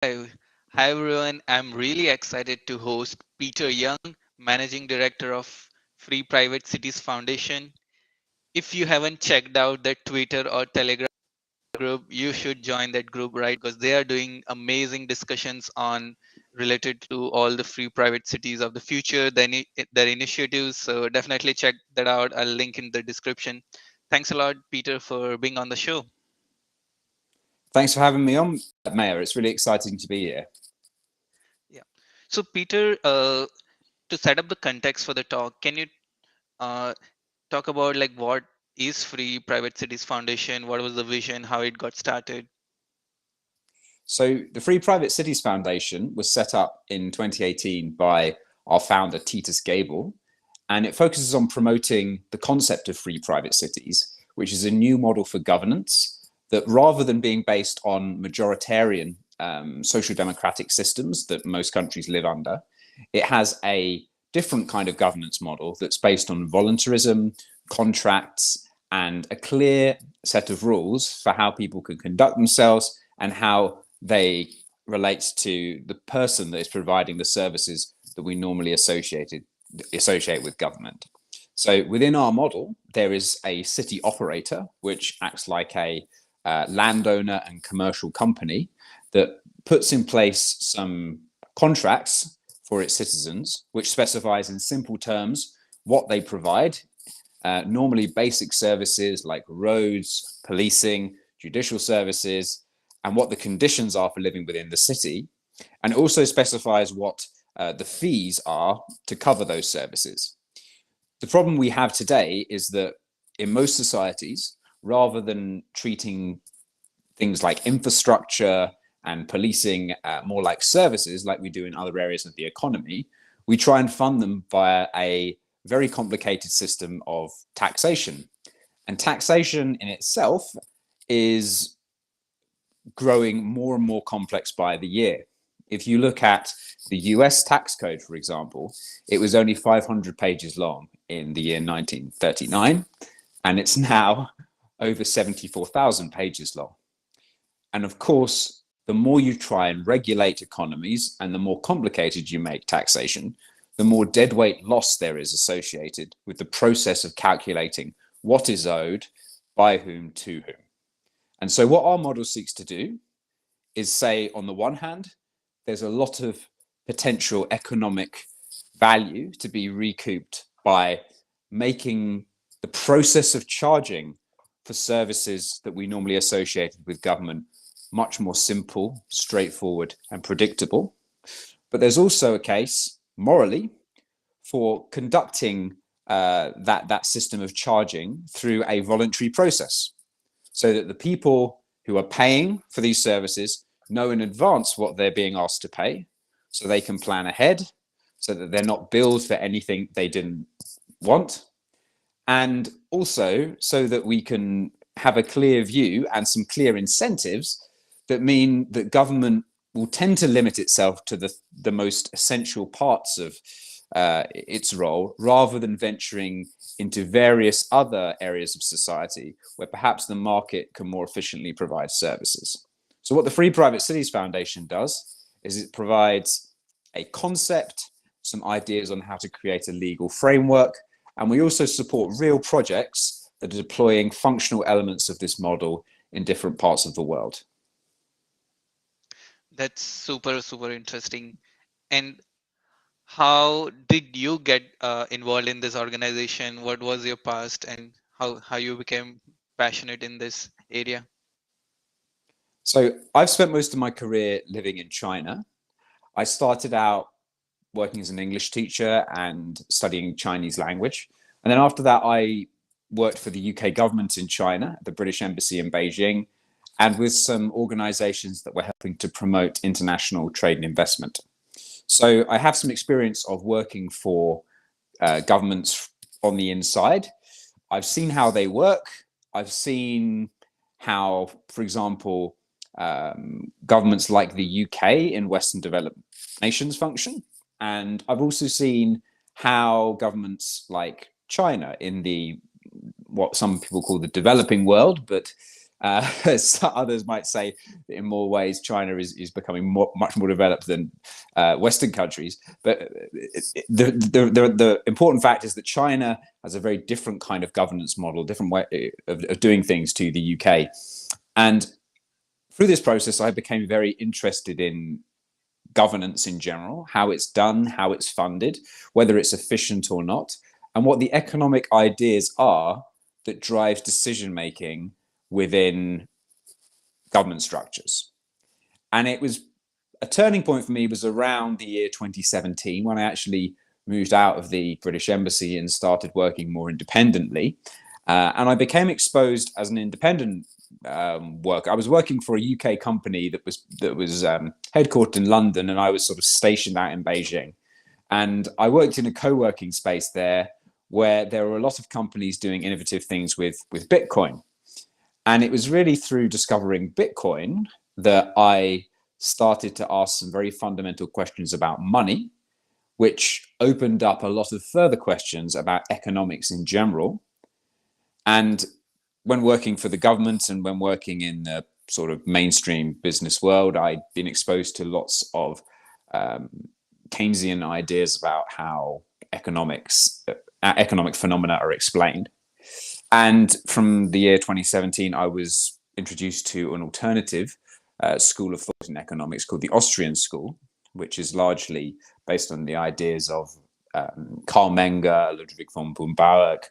Hi, hi everyone. I'm really excited to host Peter Young, Managing Director of Free Private Cities Foundation. If you haven't checked out the Twitter or Telegram group, you should join that group right because they are doing amazing discussions on related to all the free private cities of the future, their initiatives. So definitely check that out. I'll link in the description. Thanks a lot, Peter, for being on the show. Thanks for having me on, Mayor. It's really exciting to be here. Yeah. So Peter, to set up the context for the talk, can you uh, talk about like what is Free Private Cities Foundation? What was the vision? How it got started? So, the Free Private Cities Foundation was set up in 2018 by our founder, Titus Gable, and it focuses on promoting the concept of free private cities, which is a new model for governance that rather than being based on majoritarian social democratic systems that most countries live under, it has a different kind of governance model that's based on voluntarism, contracts, and a clear set of rules for how people can conduct themselves and how they relate to the person that is providing the services that we normally associate with government. So within our model, there is a city operator, which acts like a landowner and commercial company that puts in place some contracts for its citizens, which specifies in simple terms what they provide, normally basic services like roads, policing, judicial services, and what the conditions are for living within the city. And it also specifies what the fees are to cover those services. The problem we have today is that in most societies, rather than treating things like infrastructure and policing more like services, like we do in other areas of the economy, we try and fund them via a very complicated system of taxation. And taxation in itself is growing more and more complex by the year. If you look at the US tax code, for example, it was only 500 pages long in the year 1939, and it's now over 74,000 pages long. And of course, the more you try and regulate economies and the more complicated you make taxation, the more deadweight loss there is associated with the process of calculating what is owed, by whom, to whom. And so, what our model seeks to do is say, on the one hand, there's a lot of potential economic value to be recouped by making the process of charging for services that we normally associate with government much more simple, straightforward, and predictable. But there's also a case, morally, for conducting that system of charging through a voluntary process, so that the people who are paying for these services know in advance what they're being asked to pay, so they can plan ahead, so that they're not billed for anything they didn't want, and also so that we can have a clear view and some clear incentives that mean that government will tend to limit itself to the most essential parts of its role, rather than venturing into various other areas of society where perhaps the market can more efficiently provide services. So what the Free Private Cities Foundation does is it provides a concept, some ideas on how to create a legal framework, and we also support real projects that are deploying functional elements of this model in different parts of the world. That's super interesting. And how did you get involved in this organization? What was your past, and how you became passionate in this area? So I've spent most of my career living in China. I started out working as an English teacher and studying Chinese language. And then after that, I worked for the UK government in China, the British Embassy in Beijing, and with some organizations that were helping to promote international trade and investment. So I have some experience of working for governments on the inside. I've seen how they work. I've seen how, for example, governments like the UK in Western developed nations function. And I've also seen how governments like China in the what some people call the developing world, but Others might say that in more ways China is becoming much more developed than Western countries. But the important fact is that China has a very different kind of governance model, different way of doing things to the UK. And through this process, I became very interested in governance in general, how it's done, how it's funded, whether it's efficient or not, and what the economic ideas are that drives decision making within government structures. And it was a turning point for me was around the year 2017 when I actually moved out of the British Embassy and started working more independently. And I became exposed as an independent worker. I was working for a UK company that was headquartered in London, and I was sort of stationed out in Beijing. And I worked in a co-working space there where there were a lot of companies doing innovative things with Bitcoin. And it was really through discovering Bitcoin that I started to ask some very fundamental questions about money, which opened up a lot of further questions about economics in general. And when working for the government and when working in the sort of mainstream business world, I'd been exposed to lots of Keynesian ideas about how economic phenomena are explained. And from the year 2017, I was introduced to an alternative school of thought in economics called the Austrian School, which is largely based on the ideas of Karl Menger, Ludwig von Bumbaruck,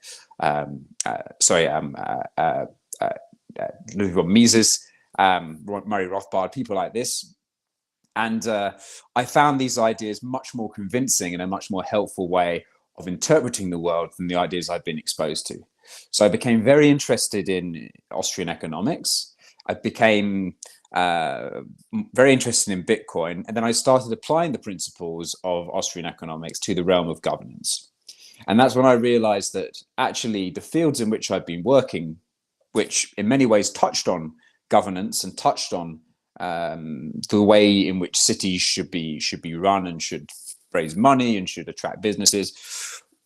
Ludwig von Mises, Murray Rothbard, people like this. And I found these ideas much more convincing and a much more helpful way of interpreting the world than the ideas I'd been exposed to. So I became very interested in Austrian economics. I became very interested in Bitcoin. And then I started applying the principles of Austrian economics to the realm of governance. And that's when I realized that actually the fields in which I've been working, which in many ways touched on governance and touched on the way in which cities should be run and should raise money and should attract businesses,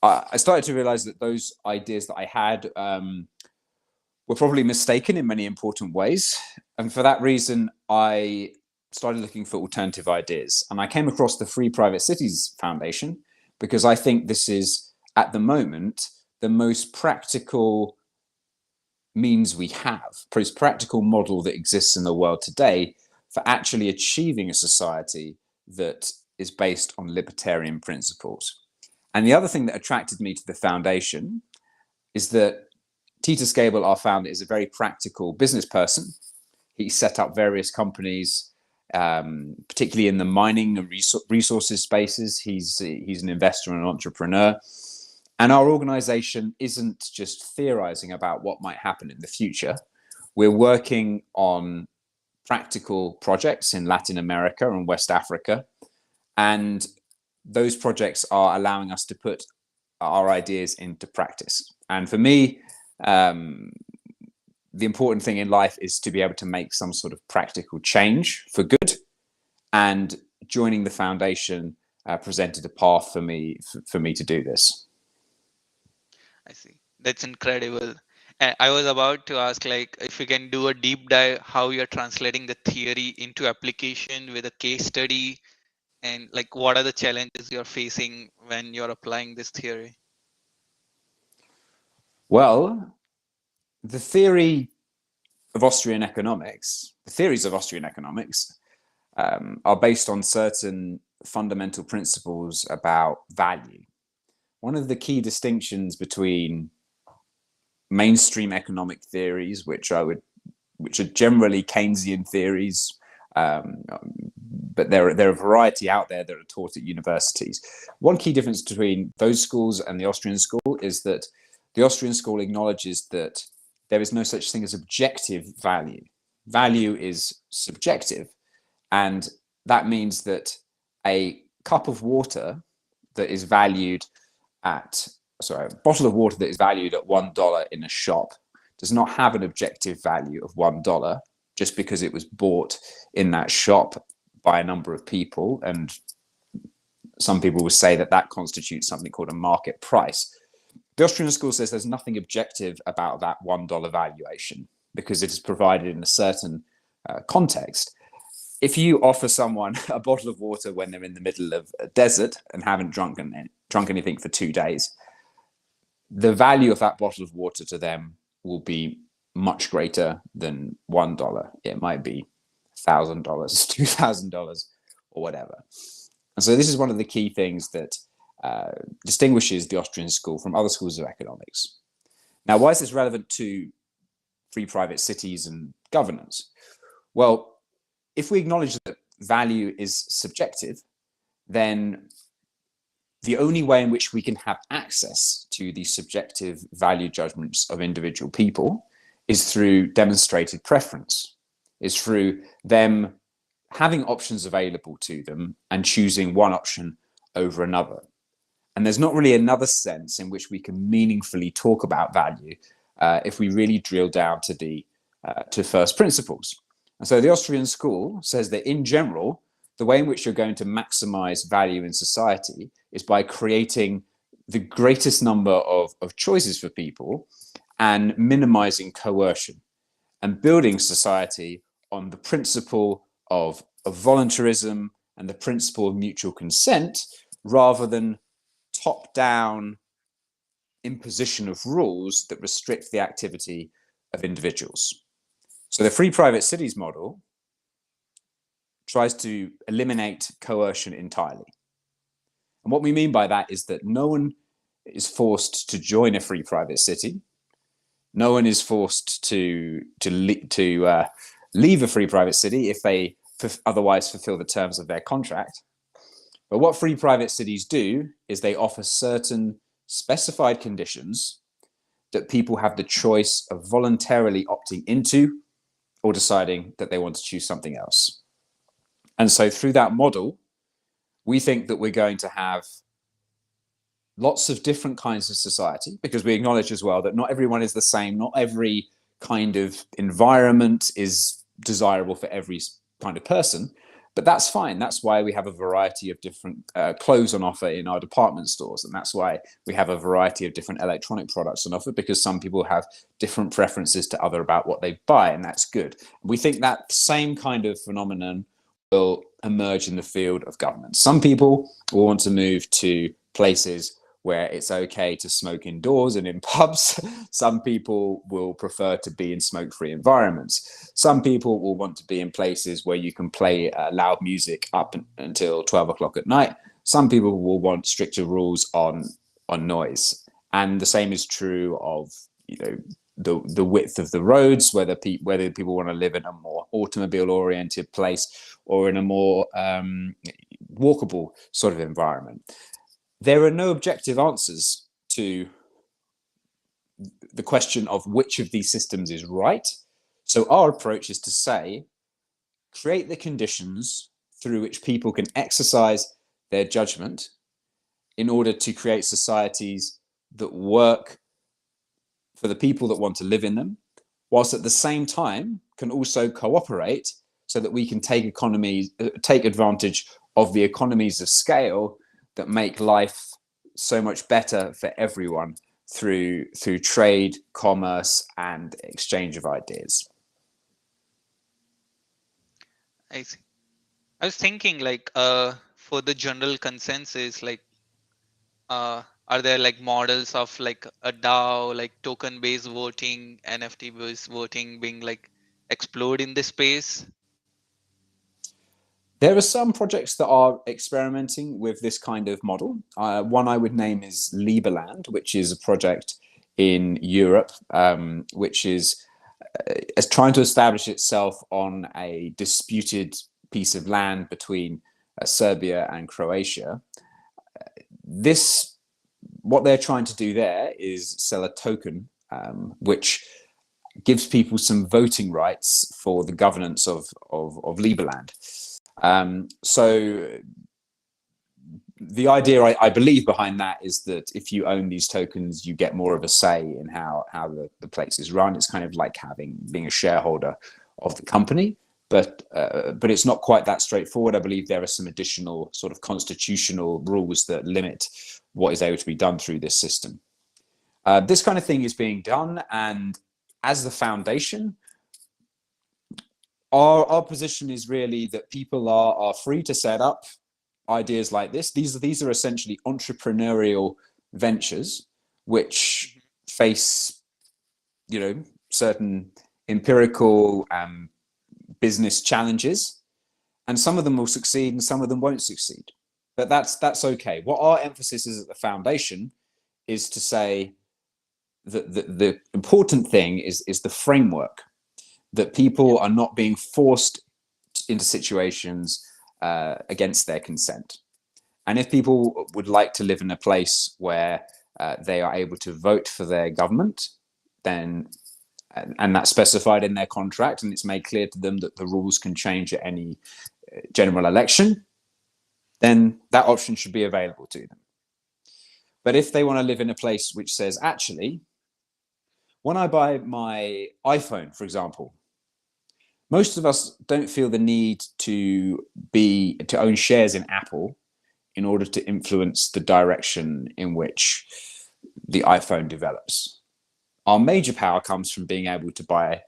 I started to realize that those ideas that I had were probably mistaken in many important ways. And for that reason, I started looking for alternative ideas. And I came across the Free Private Cities Foundation because I think this is, at the moment, the most practical means we have, most practical model that exists in the world today for actually achieving a society that is based on libertarian principles. And the other thing that attracted me to the foundation is that Titus Gabel, our founder, is a very practical business person. He set up various companies, particularly in the mining and resources spaces. He's an investor and an entrepreneur. And our organization isn't just theorizing about what might happen in the future. We're working on practical projects in Latin America and West Africa. And those projects are allowing us to put our ideas into practice. And for me, the important thing in life is to be able to make some sort of practical change for good. And joining the foundation presented a path for me to do this. I see. That's incredible. And I was about to ask, like, if you can do a deep dive, how you're translating the theory into application with a case study, and like, what are the challenges you're facing when you're applying this theory? Well, the theories of Austrian economics are based on certain fundamental principles about value. One of the key distinctions between mainstream economic theories, which are generally Keynesian theories, but there are a variety out there that are taught at universities. One key difference between those schools and the Austrian school is that the Austrian school acknowledges that there is no such thing as objective value. Value is subjective, and that means that a cup of water that is valued at, a bottle of water that is valued at $1 in a shop does not have an objective value of $1 just because it was bought in that shop by a number of people. And some people will say that that constitutes something called a market price. The Austrian school says there's nothing objective about that $1 valuation. because it is provided in a certain context. If you offer someone a bottle of water when they're in the middle of a desert and haven't drunk anything for 2 days, the value of that bottle of water to them will be much greater than $1. It might be $1,000, $2,000, or whatever. And so this is one of the key things that distinguishes the Austrian school from other schools of economics. Now, why is this relevant to free private cities and governance? Well, if we acknowledge that value is subjective, then the only way in which we can have access to the subjective value judgments of individual people is through demonstrated preference, is through them having options available to them and choosing one option over another. And there's not really another sense in which we can meaningfully talk about value if we really drill down to first principles. And so the Austrian school says that in general, the way in which you're going to maximize value in society is by creating the greatest number of choices for people and minimizing coercion and building society on the principle of voluntarism and the principle of mutual consent rather than top-down imposition of rules that restrict the activity of individuals. So the free private cities model tries to eliminate coercion entirely. And what we mean by that is that no one is forced to join a free private city. No one is forced to leave a free private city if they otherwise fulfill the terms of their contract. But what free private cities do is they offer certain specified conditions that people have the choice of voluntarily opting into or deciding that they want to choose something else. And so through that model, we think that we're going to have lots of different kinds of society, because we acknowledge as well that not everyone is the same. Not every kind of environment is desirable for every kind of person, but that's fine. That's why we have a variety of different clothes on offer in our department stores. And that's why we have a variety of different electronic products on offer, because some people have different preferences to other about what they buy, and that's good. We think that same kind of phenomenon will emerge in the field of governance. Some people will want to move to places where it's okay to smoke indoors and in pubs. Some people will prefer to be in smoke-free environments. Some people will want to be in places where you can play loud music up until 12 o'clock at night. Some people will want stricter rules on noise. And the same is true of, the width of the roads, whether people want to live in a more automobile-oriented place or in a more walkable sort of environment. There are no objective answers to the question of which of these systems is right. So our approach is to say, create the conditions through which people can exercise their judgment in order to create societies that work for the people that want to live in them, whilst at the same time can also cooperate so that we can take advantage of the economies of scale that make life so much better for everyone through trade, commerce, and exchange of ideas. I see. I was thinking for the general consensus, are there models of a DAO, token based voting, NFT based voting being explored in this space? There are some projects that are experimenting with this kind of model. One I would name is Lieberland, which is a project in Europe, which is trying to establish itself on a disputed piece of land between Serbia and Croatia. What they're trying to do there is sell a token, which gives people some voting rights for the governance of Lieberland. So the idea I believe behind that is that if you own these tokens, you get more of a say in how the place is run. It's kind of like being a shareholder of the company, but it's not quite that straightforward. I believe there are some additional sort of constitutional rules that limit what is able to be done through this system. This kind of thing is being done, and as the foundation, our position is really that people are free to set up ideas like this. These are essentially entrepreneurial ventures which Mhm. face, certain empirical business challenges, and some of them will succeed and some of them won't succeed. But that's okay. What our emphasis is at the foundation is to say that the important thing is the framework, that Yeah. people are not being forced into situations against their consent. And if people would like to live in a place where they are able to vote for their government, then and that's specified in their contract, and it's made clear to them that the rules can change at any general election, then that option should be available to them. But if they want to live in a place which says, actually, when I buy my iPhone, for example, most of us don't feel the need to own shares in Apple in order to influence the direction in which the iPhone develops. Our major power comes from being able to buy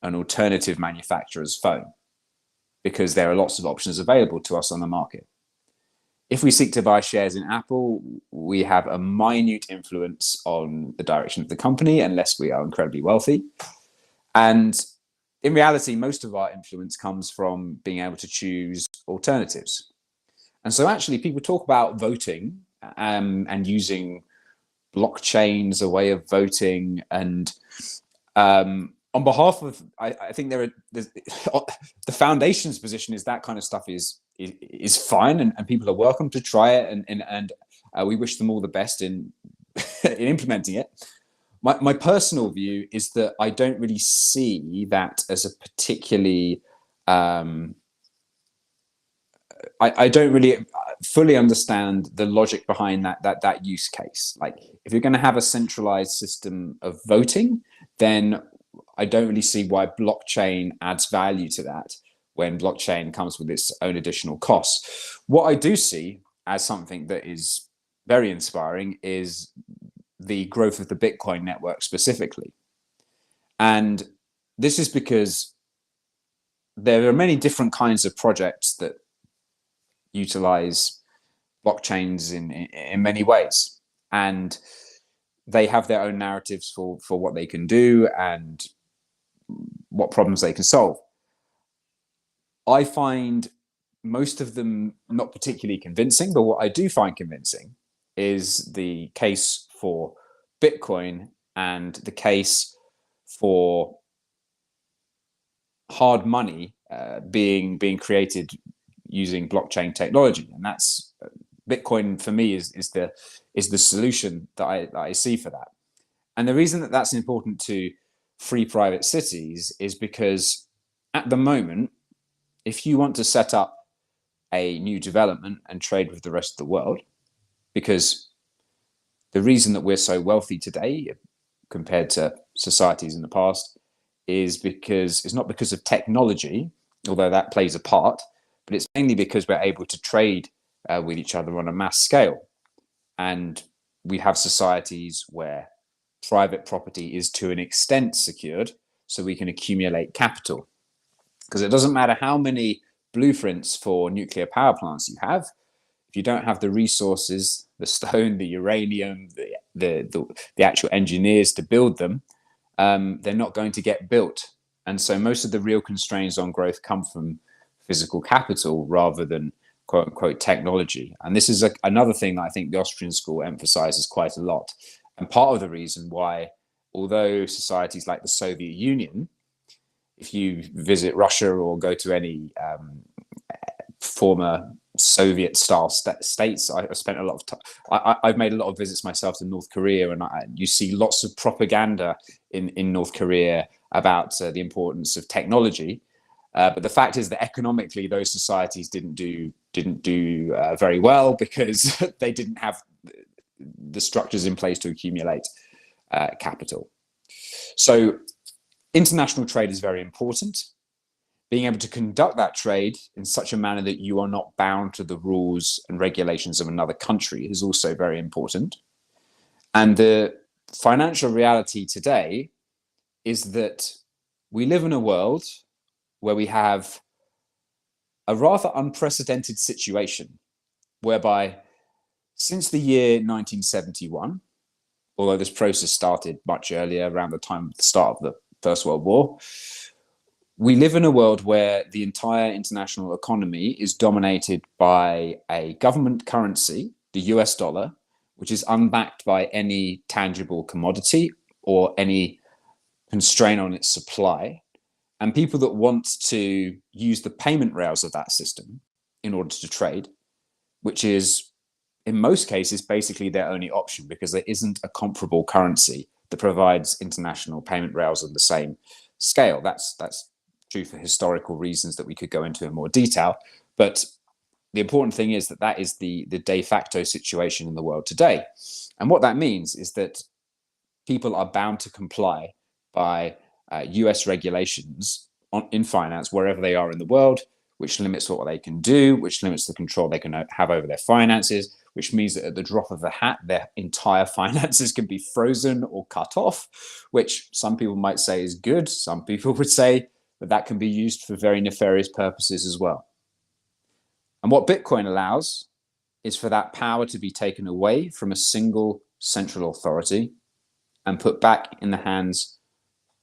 an alternative manufacturer's phone, because there are lots of options available to us on the market. If we seek to buy shares in Apple, we have a minute influence on the direction of the company, unless we are incredibly wealthy. And in reality, most of our influence comes from being able to choose alternatives. And so actually people talk about voting and using blockchain as a way of voting. And on behalf of, I think the foundation's position is that kind of stuff is fine, and people are welcome to try it, and we wish them all the best in in implementing it. My personal view is that I don't really see that as a particularly I don't really fully understand the logic behind that use case. Like, if you're going to have a centralized system of voting, then I don't really see why blockchain adds value to that, when blockchain comes with its own additional costs. What I do see as something that is very inspiring is the growth of the Bitcoin network specifically. And this is because there are many different kinds of projects that utilize blockchains in many ways. And they have their own narratives for what they can do and what problems they can solve. I find most of them not particularly convincing, but what I do find convincing is the case for Bitcoin and the case for hard money being created using blockchain technology. And that's Bitcoin for me is the solution that I see for that. And the reason that that's important to free private cities is because at the moment, if you want to set up a new development and trade with the rest of the world, because the reason that we're so wealthy today compared to societies in the past is because it's not because of technology, although that plays a part, but it's mainly because we're able to trade with each other on a mass scale. And we have societies where private property is to an extent secured, so we can accumulate capital. Because it doesn't matter how many blueprints for nuclear power plants you have, if you don't have the resources, the stone, the uranium, the actual engineers to build them, they're not going to get built. And so most of the real constraints on growth come from physical capital rather than quote unquote technology. And this is another thing that I think the Austrian school emphasizes quite a lot. And part of the reason why, although societies like the Soviet Union, if you visit Russia or go to any former Soviet style states, I've spent a lot of time. I've made a lot of visits myself to North Korea, and you see lots of propaganda in North Korea about the importance of technology. But the fact is that economically, those societies didn't do very well because they didn't have the structures in place to accumulate capital. So international trade is very important. Being able to conduct that trade in such a manner that you are not bound to the rules and regulations of another country is also very important. And the financial reality today is that we live in a world where we have a rather unprecedented situation whereby since the year 1971, although this process started much earlier, around the time of the start of the First World War, we live in a world where the entire international economy is dominated by a government currency, the US dollar, which is unbacked by any tangible commodity or any constraint on its supply. And people that want to use the payment rails of that system in order to trade, which is in most cases basically their only option because there isn't a comparable currency that provides international payment rails on the same scale. That's true for historical reasons that we could go into in more detail. But the important thing is that that is the de facto situation in the world today. And what that means is that people are bound to comply by US regulations in finance wherever they are in the world, which limits what they can do, which limits the control they can have over their finances, which means that at the drop of a hat, their entire finances can be frozen or cut off, which some people might say is good. Some people would say that that can be used for very nefarious purposes as well. And what Bitcoin allows is for that power to be taken away from a single central authority and put back in the hands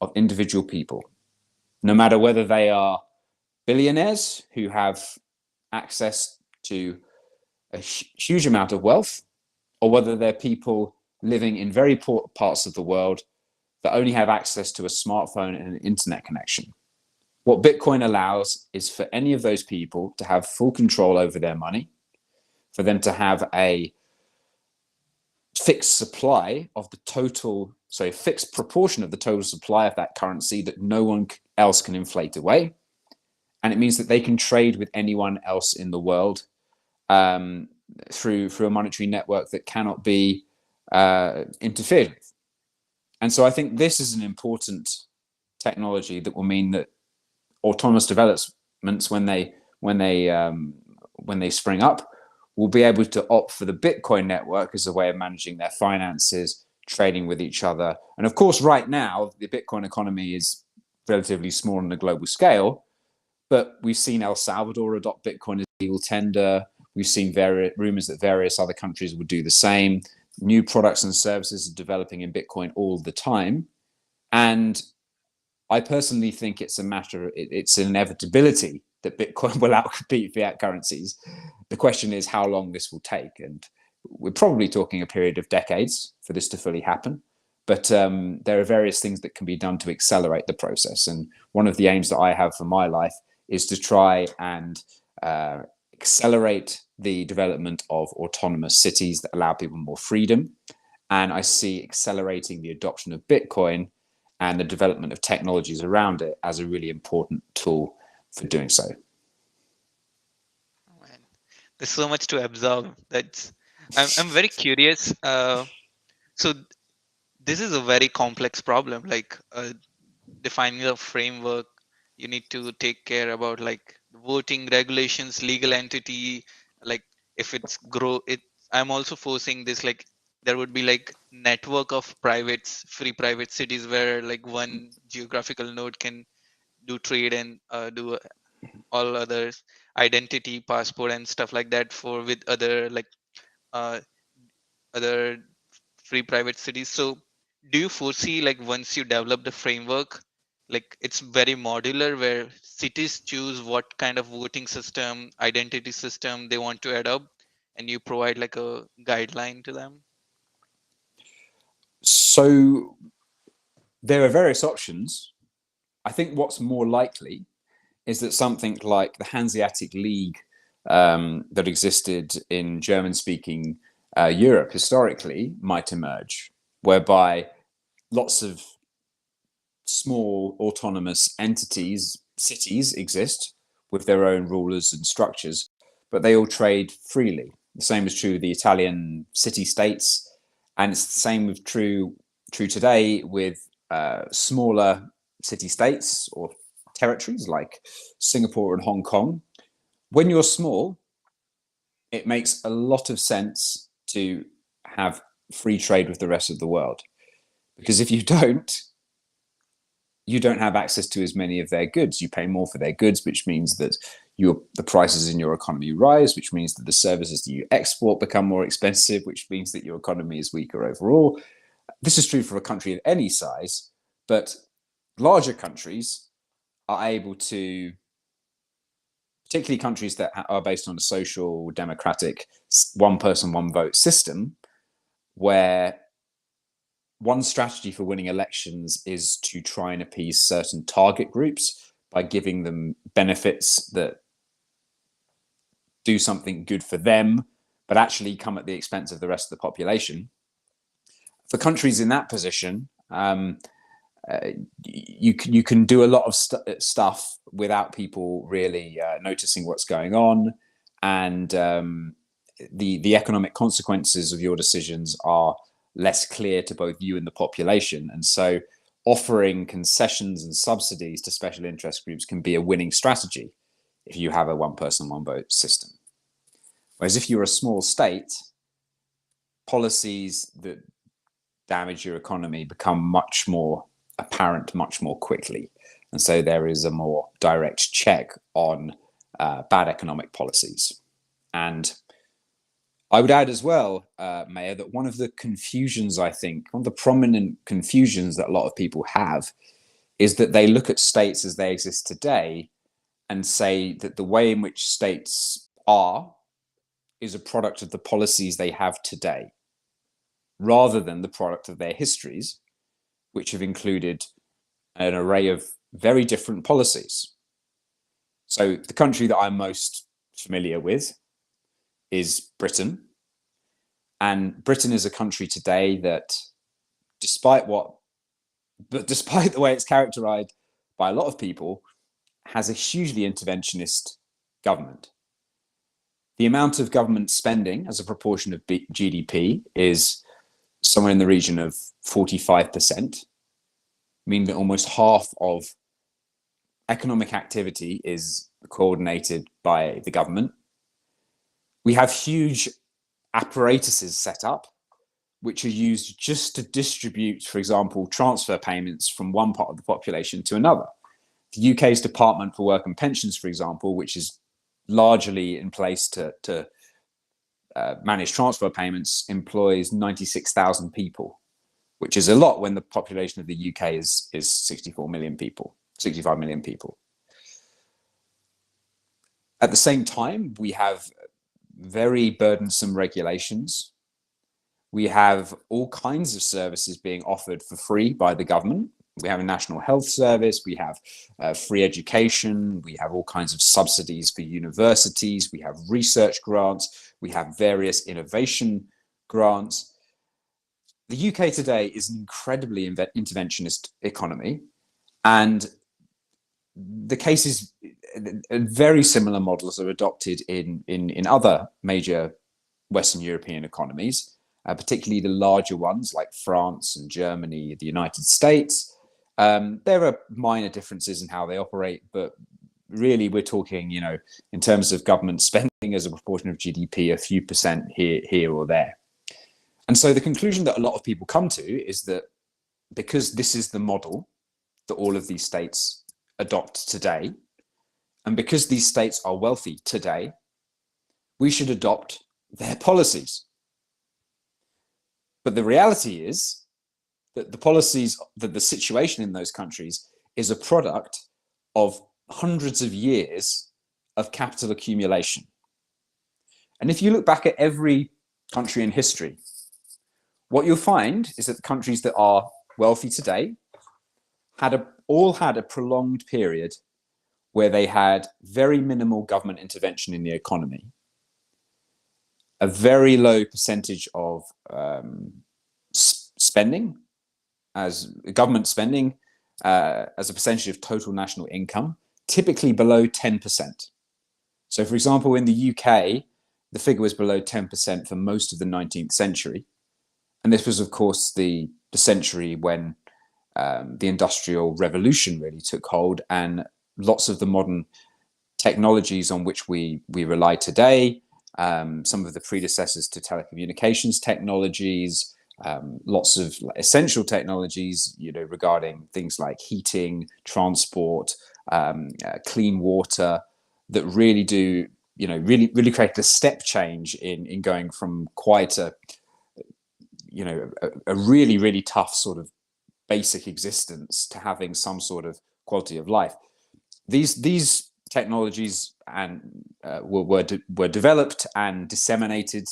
of individual people, no matter whether they are billionaires who have access to a huge amount of wealth, or whether they're people living in very poor parts of the world that only have access to a smartphone and an internet connection. What Bitcoin allows is for any of those people to have full control over their money, for them to have a fixed supply of the total, so a fixed proportion of the total supply of that currency that no one else can inflate away. And it means that they can trade with anyone else in the world through a monetary network that cannot be interfered with. And so I think this is an important technology that will mean that autonomous developments, when they spring up, will be able to opt for the Bitcoin network as a way of managing their finances, trading with each other. And of course, right now, the Bitcoin economy is relatively small on a global scale, but we've seen El Salvador adopt Bitcoin as legal tender. We've seen rumors that various other countries would do the same. New products and services are developing in Bitcoin all the time. And I personally think it's it's an inevitability that Bitcoin will outcompete fiat currencies. The question is how long this will take. And we're probably talking a period of decades for this to fully happen. But there are various things that can be done to accelerate the process. And one of the aims that I have for my life is to try and accelerate the development of autonomous cities that allow people more freedom. And I see accelerating the adoption of Bitcoin and the development of technologies around it as a really important tool for doing so. Oh, man. There's so much to absorb. I'm very curious. So this is a very complex problem. Like defining a framework, you need to take care about like voting regulations, legal entity. Like if it's grow, it. I'm also forcing this. Like there would be like network of free private cities where like one geographical node can do trade and do all others identity passport and stuff like that for with other like uh, other free private cities. So do you foresee like once you develop the framework, like it's very modular where cities choose what kind of voting system, identity system they want to adopt, and you provide like a guideline to them? So there are various options. I think what's more likely is that something like the Hanseatic League that existed in German-speaking Europe historically might emerge, whereby lots of small autonomous entities, cities exist with their own rulers and structures, but they all trade freely. The same is true of the Italian city-states, and it's the same with true today with smaller city-states or territories like Singapore and Hong Kong. When you're small, it makes a lot of sense to have free trade with the rest of the world, because if you don't, you don't have access to as many of their goods. You pay more for their goods, which means that the prices in your economy rise, which means that the services that you export become more expensive, which means that your economy is weaker overall. This is true for a country of any size, but larger countries are able to, particularly countries that are based on a social democratic one person, one vote system, where one strategy for winning elections is to try and appease certain target groups by giving them benefits that do something good for them, but actually come at the expense of the rest of the population. For countries in that position, you can do a lot of stuff without people really noticing what's going on, and the economic consequences of your decisions are less clear to both you and the population. And so offering concessions and subsidies to special interest groups can be a winning strategy if you have a one person, one vote system. Whereas if you're a small state, policies that damage your economy become much more apparent much more quickly. And so there is a more direct check on bad economic policies. And I would add as well, Mayor, that one of the confusions, I think, one of the prominent confusions that a lot of people have is that they look at states as they exist today and say that the way in which states are is a product of the policies they have today, rather than the product of their histories, which have included an array of very different policies. So the country that I'm most familiar with is Britain. And Britain is a country today that, despite the way it's characterized by a lot of people, has a hugely interventionist government. The amount of government spending as a proportion of GDP is somewhere in the region of 45%, meaning that almost half of economic activity is coordinated by the government. We have huge apparatuses set up, which are used just to distribute, for example, transfer payments from one part of the population to another. The UK's Department for Work and Pensions, for example, which is largely in place to manage transfer payments, employs 96,000 people, which is a lot when the population of the UK is 64 million people, 65 million people. At the same time, we have very burdensome regulations. We have all kinds of services being offered for free by the government. We have a national health service, we have free education, we have all kinds of subsidies for universities, we have research grants, we have various innovation grants. The UK today is an incredibly interventionist economy, and the cases, very similar models are adopted in other major Western European economies, particularly the larger ones like France and Germany, the United States. There are minor differences in how they operate, but really we're talking, in terms of government spending as a proportion of GDP, a few percent here or there. And so the conclusion that a lot of people come to is that because this is the model that all of these states adopt today, and because these states are wealthy today, we should adopt their policies. But the reality is that the situation in those countries is a product of hundreds of years of capital accumulation. And if you look back at every country in history, what you'll find is that the countries that are wealthy today all had a prolonged period where they had very minimal government intervention in the economy, a very low percentage of spending, as government spending as a percentage of total national income, typically below 10%. So, for example, in the UK, the figure was below 10% for most of the 19th century. And this was, of course, the century when the Industrial Revolution really took hold, and lots of the modern technologies on which we rely today, some of the predecessors to telecommunications technologies, lots of essential technologies, regarding things like heating, transport, clean water, that really do, really create a step change in going from quite a really, really tough sort of basic existence to having some sort of quality of life. These technologies were developed and disseminated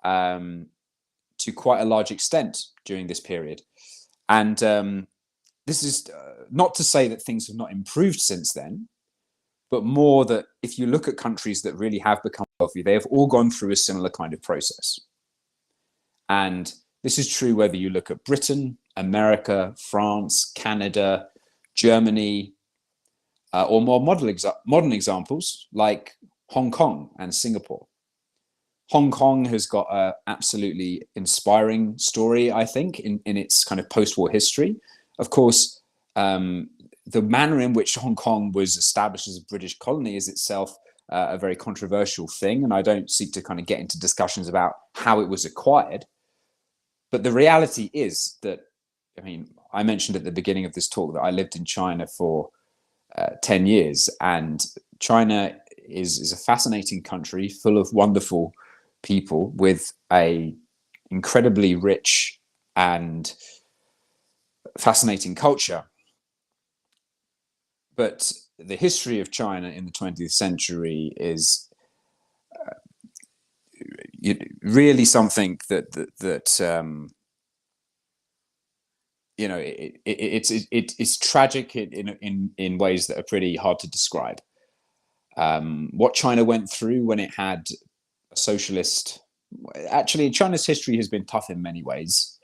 to quite a large extent during this period. And this is not to say that things have not improved since then, but more that if you look at countries that really have become wealthy, they have all gone through a similar kind of process. And this is true whether you look at Britain, America, France, Canada, Germany, or more modern examples like Hong Kong and Singapore. Hong Kong has got an absolutely inspiring story, I think, in its kind of post-war history. Of course, the manner in which Hong Kong was established as a British colony is itself a very controversial thing, and I don't seek to kind of get into discussions about how it was acquired. But the reality is that, I mentioned at the beginning of this talk that I lived in China for 10 years, and China is a fascinating country full of wonderful people with a incredibly rich and fascinating culture. But the history of China in the 20th century is really something it's tragic in ways that are pretty hard to describe. What China went through when it had a socialist. Actually, China's history has been tough in many ways.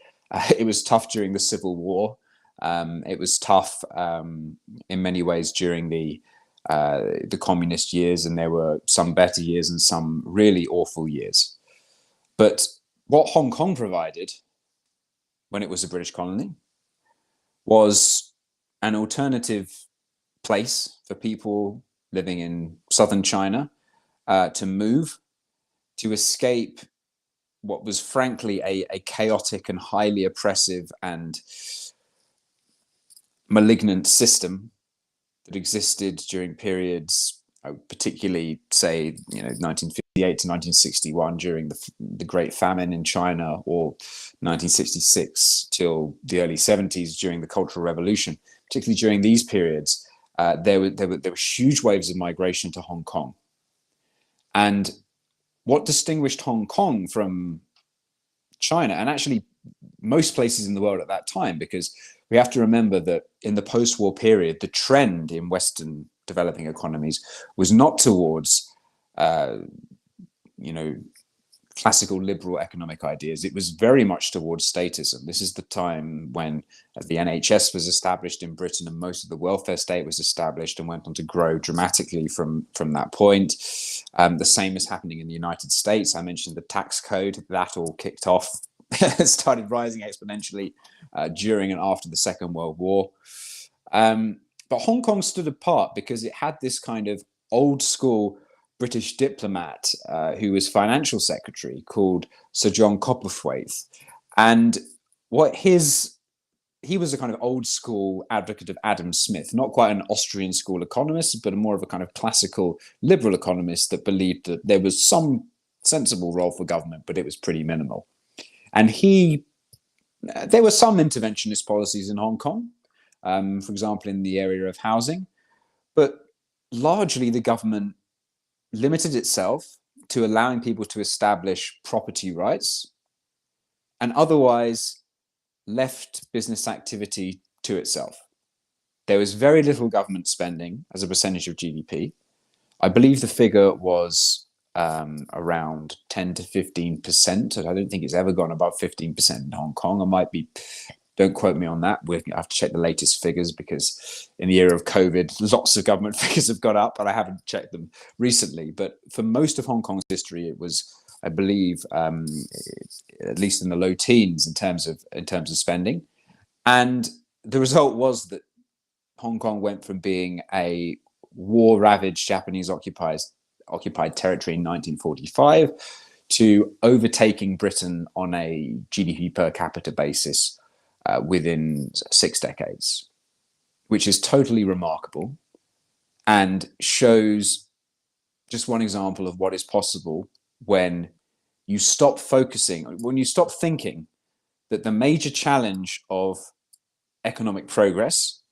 It was tough during the Civil War. It was tough in many ways during the communist years, and there were some better years and some really awful years. But what Hong Kong provided when it was a British colony was an alternative place for people living in southern China to move, to escape what was frankly a chaotic and highly oppressive and malignant system that existed during periods, particularly, say, 1958 to 1961 during the Great Famine in China, or 1966 till the early 70s during the Cultural Revolution. Particularly during these periods, there were huge waves of migration to Hong Kong. And what distinguished Hong Kong from China, and actually most places in the world at that time, because we have to remember that in the post-war period, the trend in Western developing economies was not towards, classical liberal economic ideas. It was very much towards statism. This is the time when the NHS was established in Britain, and most of the welfare state was established and went on to grow dramatically from that point. The same is happening in the United States. I mentioned the tax code. That all kicked off, started rising exponentially during and after the Second World War. But Hong Kong stood apart because it had this kind of old school British diplomat who was financial secretary called Sir John Copperthwaite. And he was a kind of old school advocate of Adam Smith, not quite an Austrian school economist, but more of a kind of classical liberal economist that believed that there was some sensible role for government, but it was pretty minimal. And there were some interventionist policies in Hong Kong, for example, in the area of housing, but largely the government limited itself to allowing people to establish property rights and otherwise left business activity to itself. There was very little government spending as a percentage of GDP. I believe the figure was around 10 to 15%. I don't think it's ever gone above 15% in Hong Kong. I might be, don't quote me on that. We have to check the latest figures because in the era of COVID, lots of government figures have gone up, but I haven't checked them recently. But for most of Hong Kong's history, it was, I believe, at least in the low teens in terms of spending. And the result was that Hong Kong went from being a war-ravaged Japanese occupied territory in 1945 to overtaking Britain on a GDP per capita basis within 6 decades, which is totally remarkable and shows just one example of what is possible when you stop focusing, when you stop thinking that the major challenge of economic progress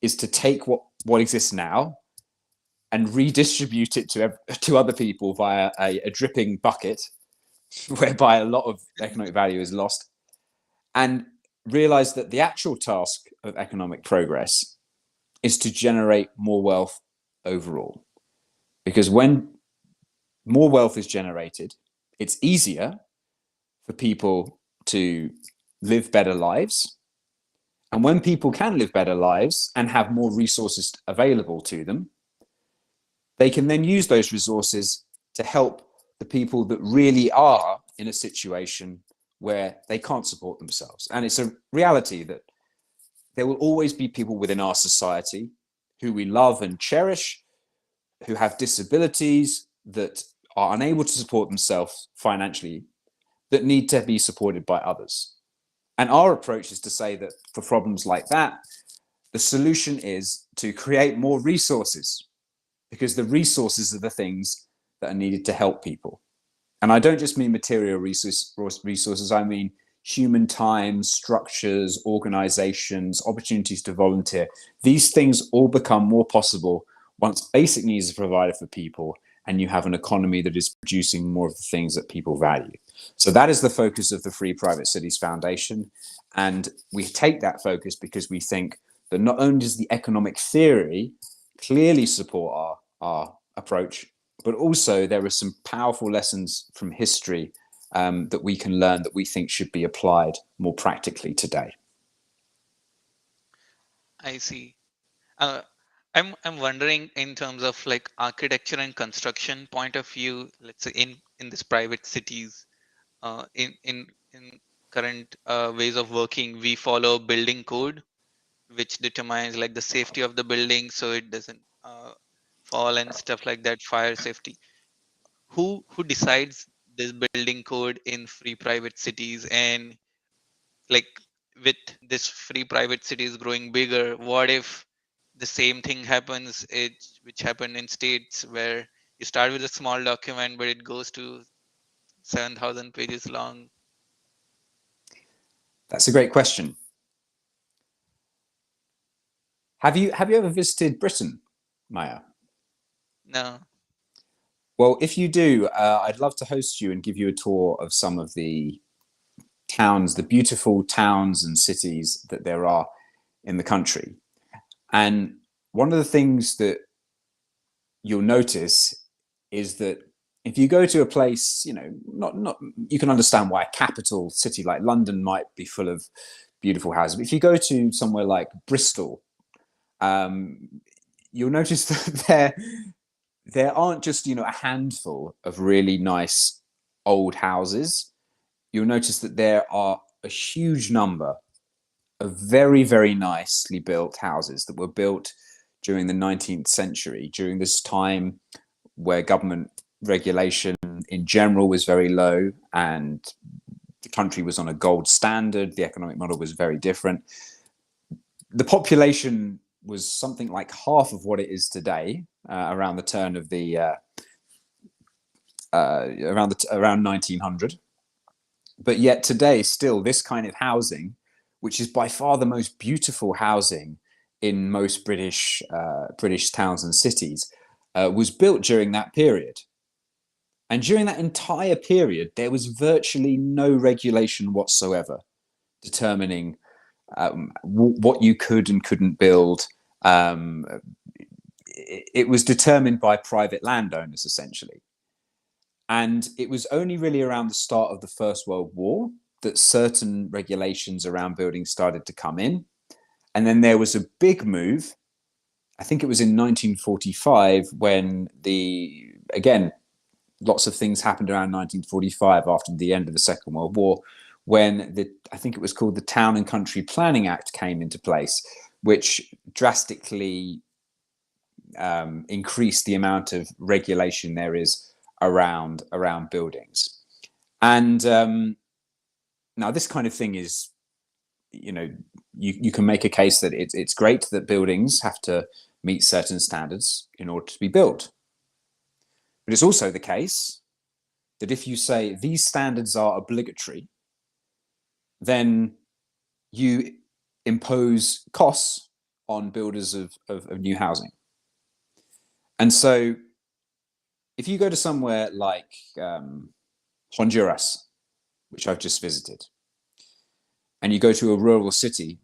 is to take what exists now and redistribute it to other people via a dripping bucket, whereby a lot of economic value is lost, and realize that the actual task of economic progress is to generate more wealth overall. Because when more wealth is generated, it's easier for people to live better lives. And when people can live better lives and have more resources available to them, they can then use those resources to help the people that really are in a situation where they can't support themselves. And it's a reality that there will always be people within our society who we love and cherish, who have disabilities, that are unable to support themselves financially, that need to be supported by others. And our approach is to say that for problems like that, the solution is to create more resources, because the resources are the things that are needed to help people. And I don't just mean material resources, I mean human time, structures, organizations, opportunities to volunteer. These things all become more possible once basic needs are provided for people and you have an economy that is producing more of the things that people value. So that is the focus of the Free Private Cities Foundation. And we take that focus because we think that not only does the economic theory clearly support our approach, but also there are some powerful lessons from history that we can learn that we think should be applied more practically today. I see. Uh, I'm wondering in terms of like architecture and construction point of view. Let's say in this private cities, in current ways of working, we follow building code, which determines like the safety of the building, so it doesn't fall and stuff like that. Fire safety. Who decides this building code in free private cities? And like with this free private cities growing bigger, what if the same thing happens which happened in states where you start with a small document but it goes to 7,000 pages long? That's a great question. Have you ever visited Britain, Maya? No. Well, if you do, I'd love to host you and give you a tour of some of the towns, the beautiful towns and cities that there are in the country. And one of the things that you'll notice is that if you go to a place, you know, not you can understand why a capital city like London might be full of beautiful houses. But if you go to somewhere like Bristol, you'll notice that there aren't just, you know, a handful of really nice old houses. You'll notice that there are a huge number of very, very nicely built houses that were built during the 19th century, during this time where government regulation in general was very low and the country was on a gold standard. The economic model was very different. The population was something like half of what it is today, around the turn of the around 1900. But yet today, still, this kind of housing, which is by far the most beautiful housing in most British towns and cities, was built during that period. And during that entire period, there was virtually no regulation whatsoever determining what you could and couldn't build. It was determined by private landowners, essentially. And it was only really around the start of the First World War that certain regulations around building started to come in. And then there was a big move. I think it was in 1945 when again, lots of things happened around 1945 after the end of the Second World War, when I think it was called the Town and Country Planning Act came into place, which drastically increased the amount of regulation there is around buildings. And now this kind of thing is, you can make a case that it's great that buildings have to meet certain standards in order to be built. But it's also the case that if you say these standards are obligatory, then you impose costs on builders of new housing. And so if you go to somewhere like Honduras, which I've just visited, and you go to a rural city,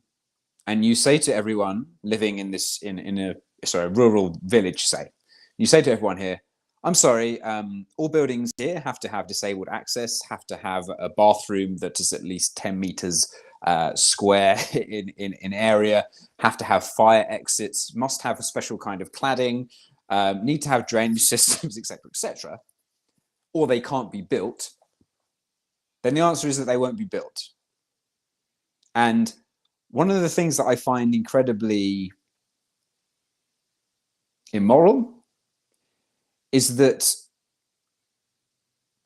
and you say to everyone living in a rural village, you say to everyone here, I'm sorry, all buildings here have to have disabled access, have to have a bathroom that is at least 10 meters square in area, have to have fire exits, must have a special kind of cladding, need to have drainage systems, etc., or they can't be built, then the answer is that they won't be built. And one of the things that I find incredibly immoral is that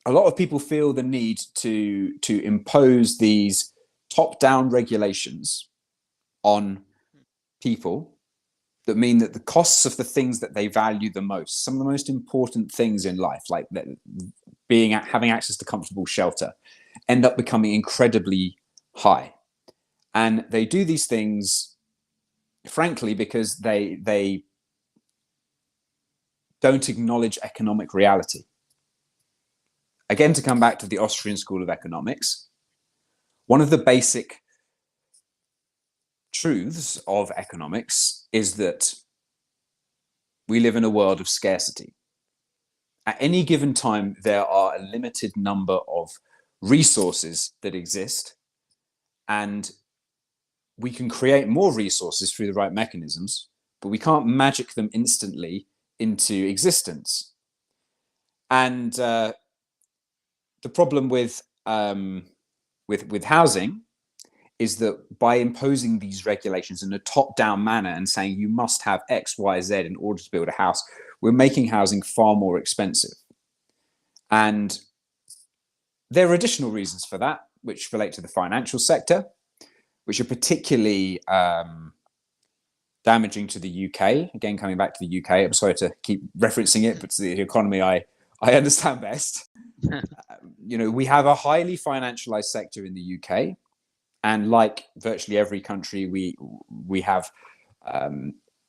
a lot of people feel the need to impose these top-down regulations on people that mean that the costs of the things that they value the most, some of the most important things in life, like having access to comfortable shelter, end up becoming incredibly high. And they do these things, frankly, because they don't acknowledge economic reality. Again, to come back to the Austrian School of Economics, one of the basic truths of economics is that we live in a world of scarcity. At any given time, there are a limited number of resources that exist, and we can create more resources through the right mechanisms, but we can't magic them instantly into existence. And the problem with housing is that by imposing these regulations in a top-down manner and saying you must have X, Y, Z in order to build a house, we're making housing far more expensive. And there are additional reasons for that, which relate to the financial sector, which are particularly damaging to the UK. Again, coming back to the UK, I'm sorry to keep referencing it, but it's the economy I understand best. We have a highly financialized sector in the UK, and like virtually every country, we have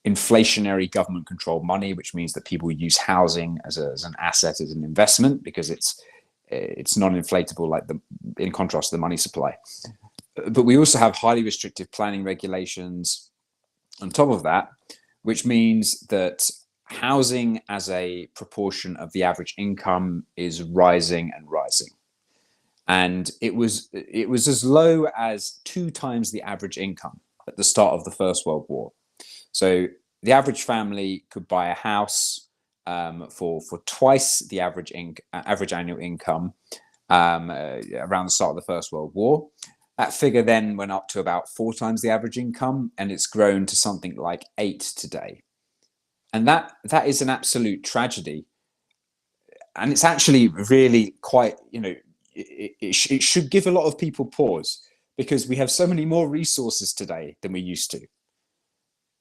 inflationary government-controlled money, which means that people use housing as an asset, as an investment, because it's non-inflatable, in contrast to the money supply. But we also have highly restrictive planning regulations on top of that, which means that housing as a proportion of the average income is rising and rising. And it was as low as 2 times the average income at the start of the First World War. So the average family could buy a house for twice the average annual income around the start of the First World War. That figure then went up to about 4 times the average income, and it's grown to something like 8 today. And that is an absolute tragedy. And it's actually really quite, it should give a lot of people pause, because we have so many more resources today than we used to.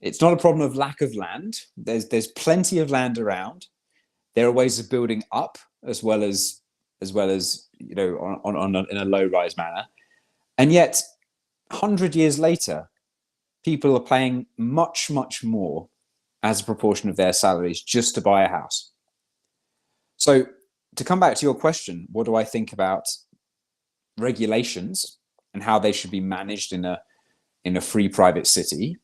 It's not a problem of lack of land. There's plenty of land around. There are ways of building up as well as in a low-rise manner. And yet, 100 years later, people are paying much, much more as a proportion of their salaries just to buy a house. So to come back to your question, what do I think about regulations and how they should be managed in a free private city?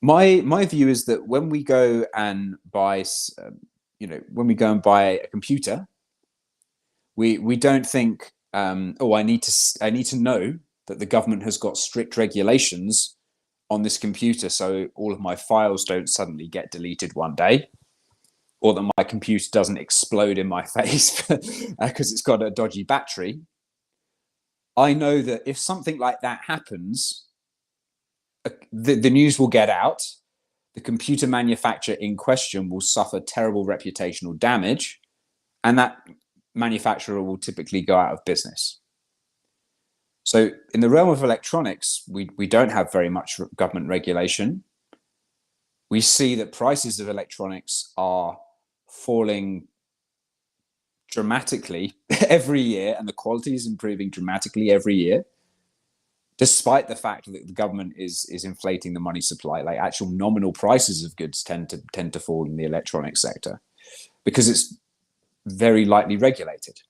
My view is that when we go and buy a computer, we don't think, I need to know that the government has got strict regulations on this computer, so all of my files don't suddenly get deleted one day, or that my computer doesn't explode in my face because it's got a dodgy battery. I know that if something like that happens, the news will get out, the computer manufacturer in question will suffer terrible reputational damage, and that manufacturer will typically go out of business. So in the realm of electronics, we don't have very much government regulation. We see that prices of electronics are falling dramatically every year, and the quality is improving dramatically every year, despite the fact that the government is inflating the money supply. Like actual nominal prices of goods tend to fall in the electronics sector because it's very lightly regulated.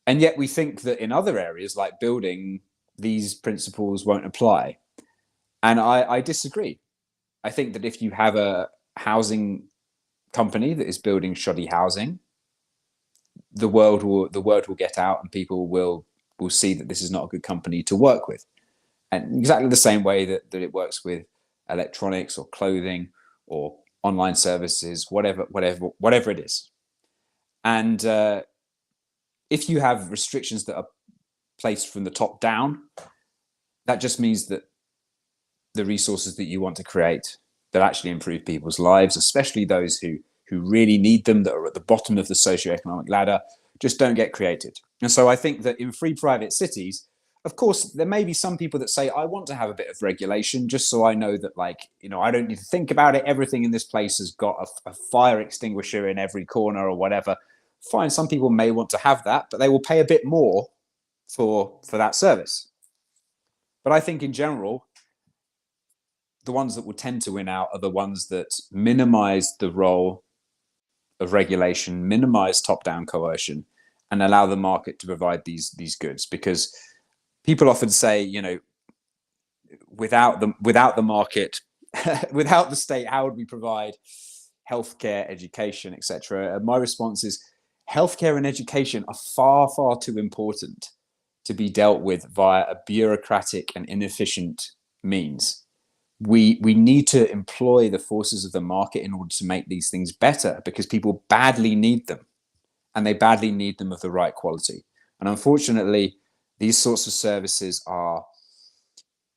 And yet we think that in other areas like building, these principles won't apply. And I disagree. I think that if you have a housing company that is building shoddy housing, the word will get out, and people will see that this is not a good company to work with. And exactly the same way that it works with electronics or clothing or online services, whatever it is. And if you have restrictions that are placed from the top down, that just means that the resources that you want to create that actually improve people's lives, especially those who really need them, that are at the bottom of the socioeconomic ladder, just don't get created. And so I think that in free private cities, of course, there may be some people that say, I want to have a bit of regulation just so I know that, like, you know, I don't need to think about it. Everything in this place has got a fire extinguisher in every corner or whatever. Fine, some people may want to have that, but they will pay a bit more for that service. But I think in general, the ones that will tend to win out are the ones that minimize the role of regulation, minimize top-down coercion, and allow the market to provide these goods. Because people often say, you know, without the market, without the state, how would we provide healthcare, education, etc.? My response is, healthcare and education are far too important to be dealt with via a bureaucratic and inefficient means. We need to employ the forces of the market in order to make these things better, because people badly need them, and they badly need them of the right quality. And unfortunately, these sorts of services are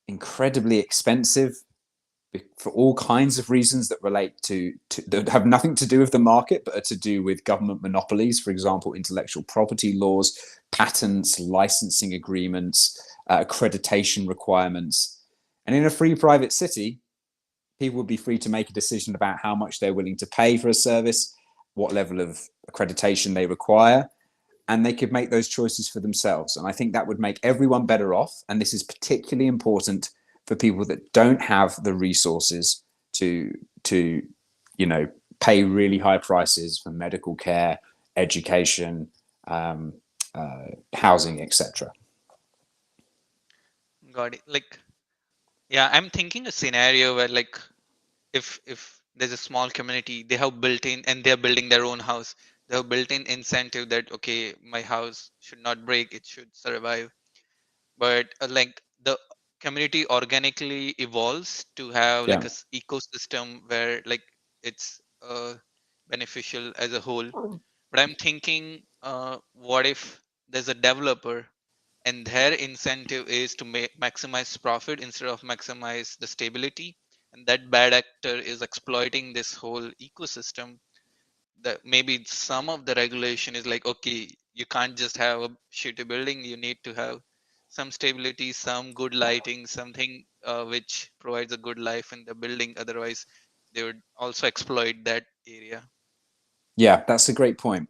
incredibly expensive for all kinds of reasons that relate to that have nothing to do with the market, but are to do with government monopolies. For example, intellectual property laws, patents, licensing agreements, accreditation requirements. And in a free private city, people would be free to make a decision about how much they're willing to pay for a service, what level of accreditation they require, and they could make those choices for themselves. And I think that would make everyone better off. And this is particularly important for people that don't have the resources to you know, pay really high prices for medical care, education, housing, etc. Got it. Like, yeah, I'm thinking a scenario where, like, if there's a small community, they have built in, and they're building their own house, they have built in incentive that, okay, my house should not break, it should survive. But like, the community organically evolves to have like Yeah, a ecosystem where, like, it's beneficial as a whole. But I'm thinking, what if there's a developer, and their incentive is to maximize profit instead of maximize the stability, and that bad actor is exploiting this whole ecosystem. That maybe some of the regulation is like, okay, you can't just have a shitty building, you need to have some stability, some good lighting, something which provides a good life in the building. Otherwise, they would also exploit that area. yeah, that's a great point.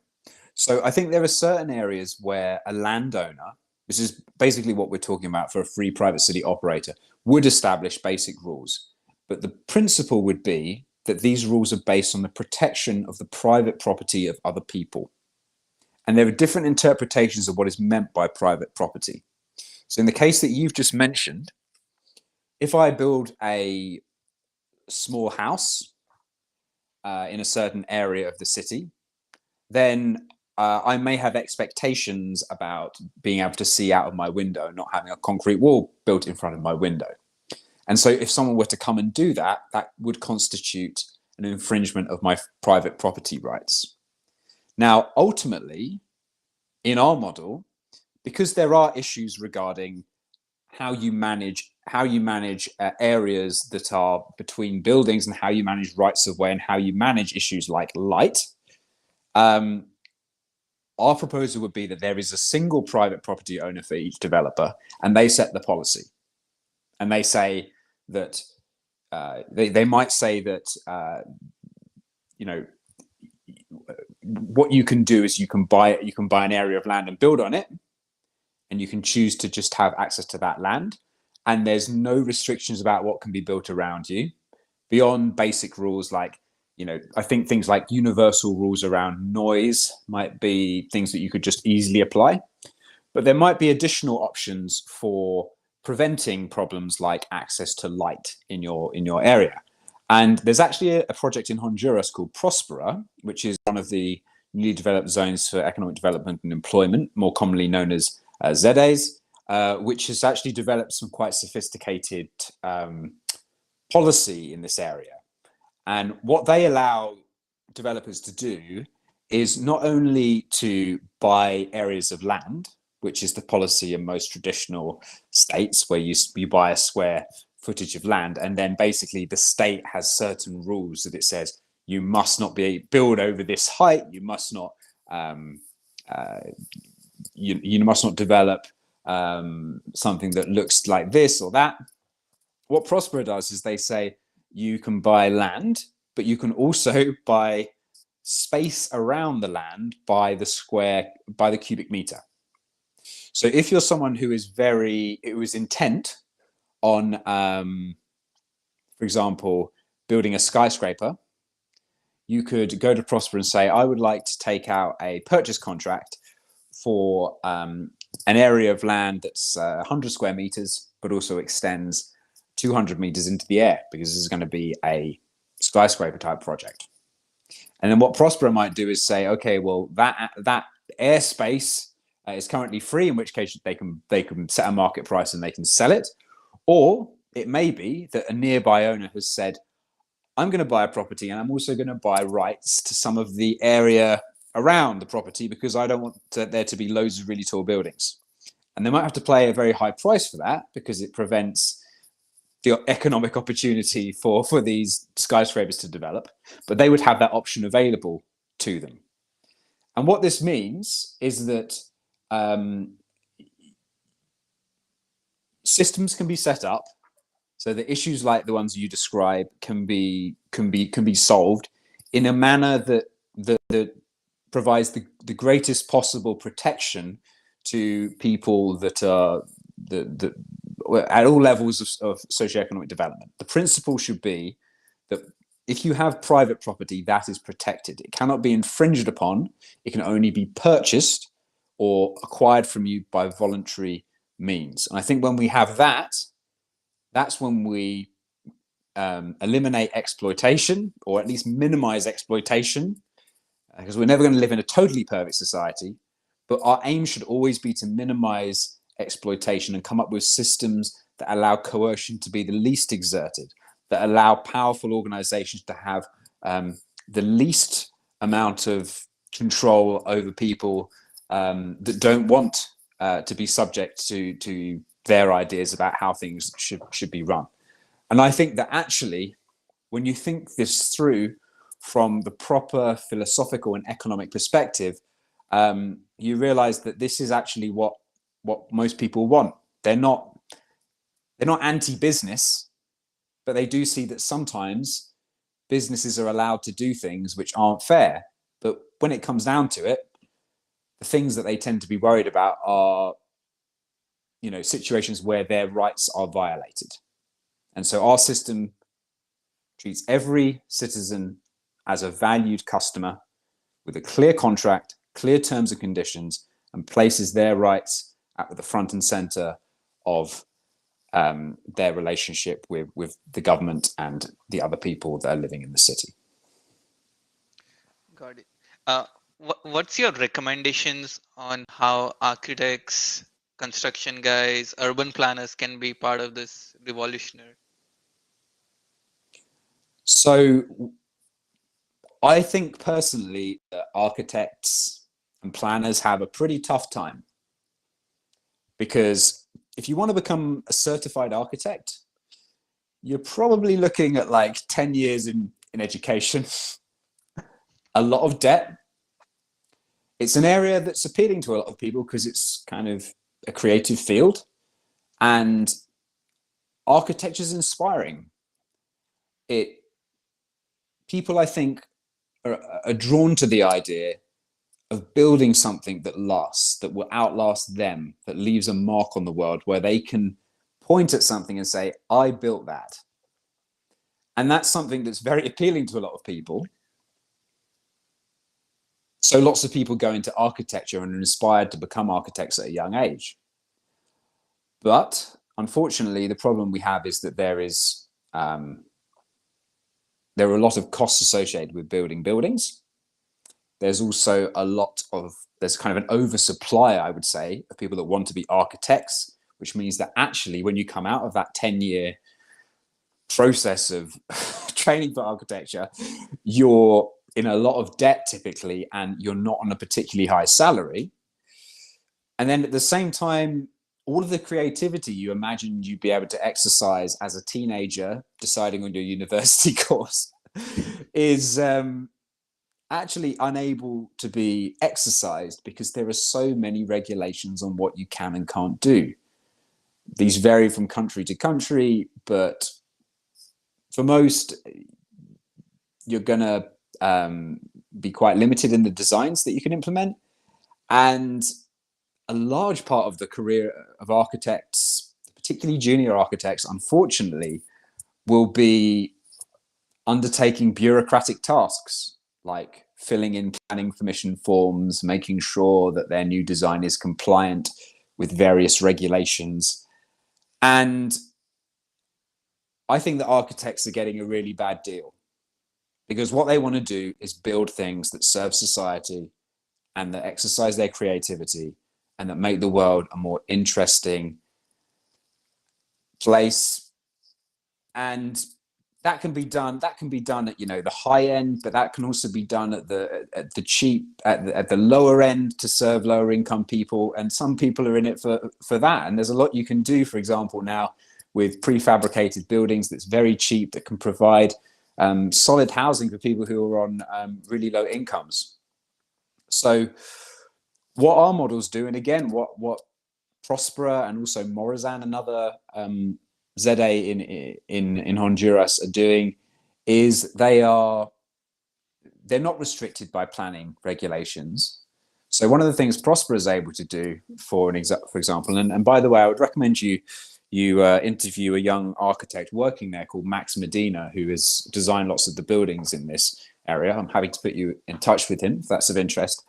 So I think there are certain areas where a landowner, this is basically what we're talking about for a free private city operator, would establish basic rules. But the principle would be that these rules are based on the protection of the private property of other people. And there are different interpretations of what is meant by private property. So in the case that you've just mentioned, if I build a small house in a certain area of the city, then I may have expectations about being able to see out of my window, not having a concrete wall built in front of my window. And so if someone were to come and do that, that would constitute an infringement of my private property rights. Now, ultimately, in our model, because there are issues regarding how you manage how you manage areas that are between buildings, and how you manage rights of way, and how you manage issues like light. Our proposal would be that there is a single private property owner for each developer, and they set the policy. And they say that they might say that what you can do is you can buy an area of land and build on it, and you can choose to just have access to that land, and there's no restrictions about what can be built around you beyond basic rules like, I think things like universal rules around noise might be things that you could just easily apply. But there might be additional options for preventing problems like access to light in your area. And there's actually a project in Honduras called Prospera, which is one of the newly developed zones for economic development and employment, more commonly known as ZEs, which has actually developed some quite sophisticated policy in this area. And what they allow developers to do is not only to buy areas of land, which is the policy in most traditional states where you buy a square footage of land, and then basically the state has certain rules that it says you must not build over this height, you must not you must not develop something that looks like this or that. What Prospera does is they say you can buy land, but you can also buy space around the land by the cubic meter. So if you're someone who is intent on, for example, building a skyscraper, you could go to Prosper and say, I would like to take out a purchase contract for an area of land that's 100 square meters, but also extends 200 meters into the air, because this is going to be a skyscraper type project. And then what Prospera might do is say, okay, well, that airspace is currently free, in which case they can set a market price and they can sell it. Or it may be that a nearby owner has said, I'm going to buy a property and I'm also going to buy rights to some of the area around the property because I don't want there to be loads of really tall buildings. And they might have to pay a very high price for that because it prevents the economic opportunity for these skyscrapers to develop, but they would have that option available to them. And what this means is that systems can be set up so that issues like the ones you describe can be solved in a manner that provides the greatest possible protection to people that are at all levels of socioeconomic development. The principle should be that if you have private property, that is protected. It cannot be infringed upon. It can only be purchased or acquired from you by voluntary means. And I think when we have that, that's when we eliminate exploitation, or at least minimize exploitation, because we're never going to live in a totally perfect society. But our aim should always be to minimize exploitation and come up with systems that allow coercion to be the least exerted, that allow powerful organizations to have the least amount of control over people that don't want to be subject to their ideas about how things should be run. And I think that actually, when you think this through from the proper philosophical and economic perspective, you realize that this is actually what most people want. They're not anti-business, but they do see that sometimes businesses are allowed to do things which aren't fair. But when it comes down to it, the things that they tend to be worried about are, situations where their rights are violated. And so our system treats every citizen as a valued customer with a clear contract, clear terms and conditions, and places their rights at the front and center of their relationship with the government and the other people that are living in the city. Got it. What's your recommendations on how architects, construction guys, urban planners can be part of this revolutionary? So I think personally that architects and planners have a pretty tough time, because if you want to become a certified architect, you're probably looking at like 10 years in education, a lot of debt. It's an area that's appealing to a lot of people because it's kind of a creative field, and architecture is inspiring. It People, I think, are drawn to the idea of building something that lasts, that will outlast them, that leaves a mark on the world, where they can point at something and say, I built that. And that's something that's very appealing to a lot of people. So lots of people go into architecture and are inspired to become architects at a young age. But unfortunately, the problem we have is that there are a lot of costs associated with building buildings. There's also there's kind of an oversupply, I would say, of people that want to be architects, which means that actually when you come out of that 10-year process of training for architecture, you're in a lot of debt typically, and you're not on a particularly high salary. And then at the same time, all of the creativity you imagined you'd be able to exercise as a teenager deciding on your university course is actually unable to be exercised because there are so many regulations on what you can and can't do. These vary from country to country, but for most, you're going to be quite limited in the designs that you can implement. And a large part of the career of architects, particularly junior architects, unfortunately, will be undertaking bureaucratic tasks like filling in planning permission forms, making sure that their new design is compliant with various regulations. And I think that architects are getting a really bad deal, because what they want to do is build things that serve society and that exercise their creativity and that make the world a more interesting place. And that can be done at the high end, but that can also be done at the cheap, at the lower end, to serve lower income people. And some people are in it for that. And there's a lot you can do, for example, now with prefabricated buildings that's very cheap, that can provide solid housing for people who are on really low incomes. So what our models do, and again, what Prospera and also Morazan, another ZA in Honduras, are doing, is they're not restricted by planning regulations. So one of the things Prospera is able to do, for example, and by the way, I would recommend you interview a young architect working there called Max Medina, who has designed lots of the buildings in this area. I'm happy to put you in touch with him if that's of interest.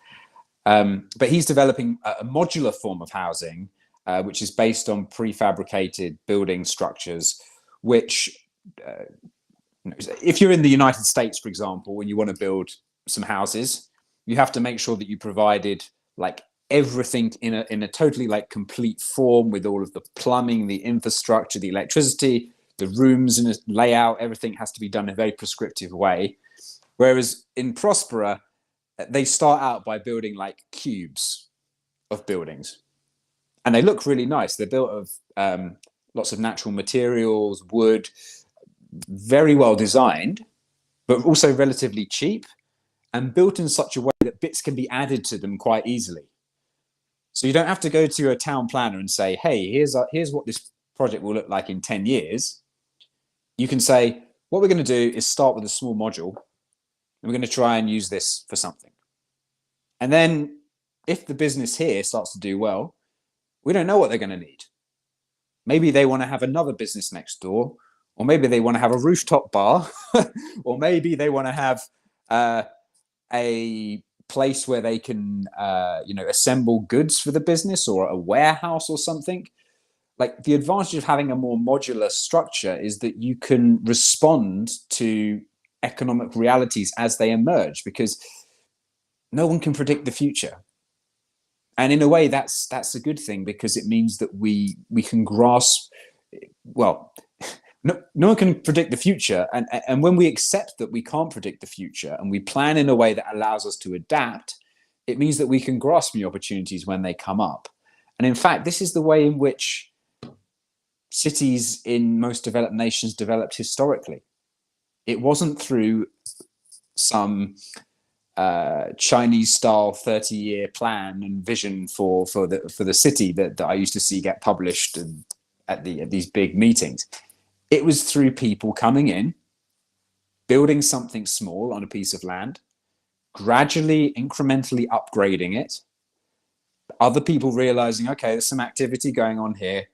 But he's developing a modular form of housing, which is based on prefabricated building structures, which, if you're in the United States, for example, and you want to build some houses, you have to make sure that you provided like everything in a totally like complete form, with all of the plumbing, the infrastructure, the electricity, the rooms and layout. Everything has to be done in a very prescriptive way. Whereas in Prospera, they start out by building like cubes of buildings, and they look really nice. They're built of lots of natural materials, wood, very well designed, but also relatively cheap, and built in such a way that bits can be added to them quite easily. So you don't have to go to a town planner and say, hey, here's what this project will look like in 10 years. You can say, what we're going to do is start with a small module, and we're going to try and use this for something. And then if the business here starts to do well, we don't know what they're going to need. Maybe they want to have another business next door, or maybe they want to have a rooftop bar, or maybe they want to have a place where they can, assemble goods for the business, or a warehouse or something. Like, the advantage of having a more modular structure is that you can respond to economic realities as they emerge, because no one can predict the future. And in a way, that's a good thing, because it means that we can grasp, well, no one can predict the future. And when we accept that we can't predict the future, and we plan in a way that allows us to adapt, it means that we can grasp new opportunities when they come up. And in fact, this is the way in which cities in most developed nations developed historically. It wasn't through some Chinese style 30-year plan and vision for the city that I used to see get published at these big meetings. It was through people coming in, building something small on a piece of land, gradually, incrementally upgrading it. Other people realizing, okay, there's some activity going on here.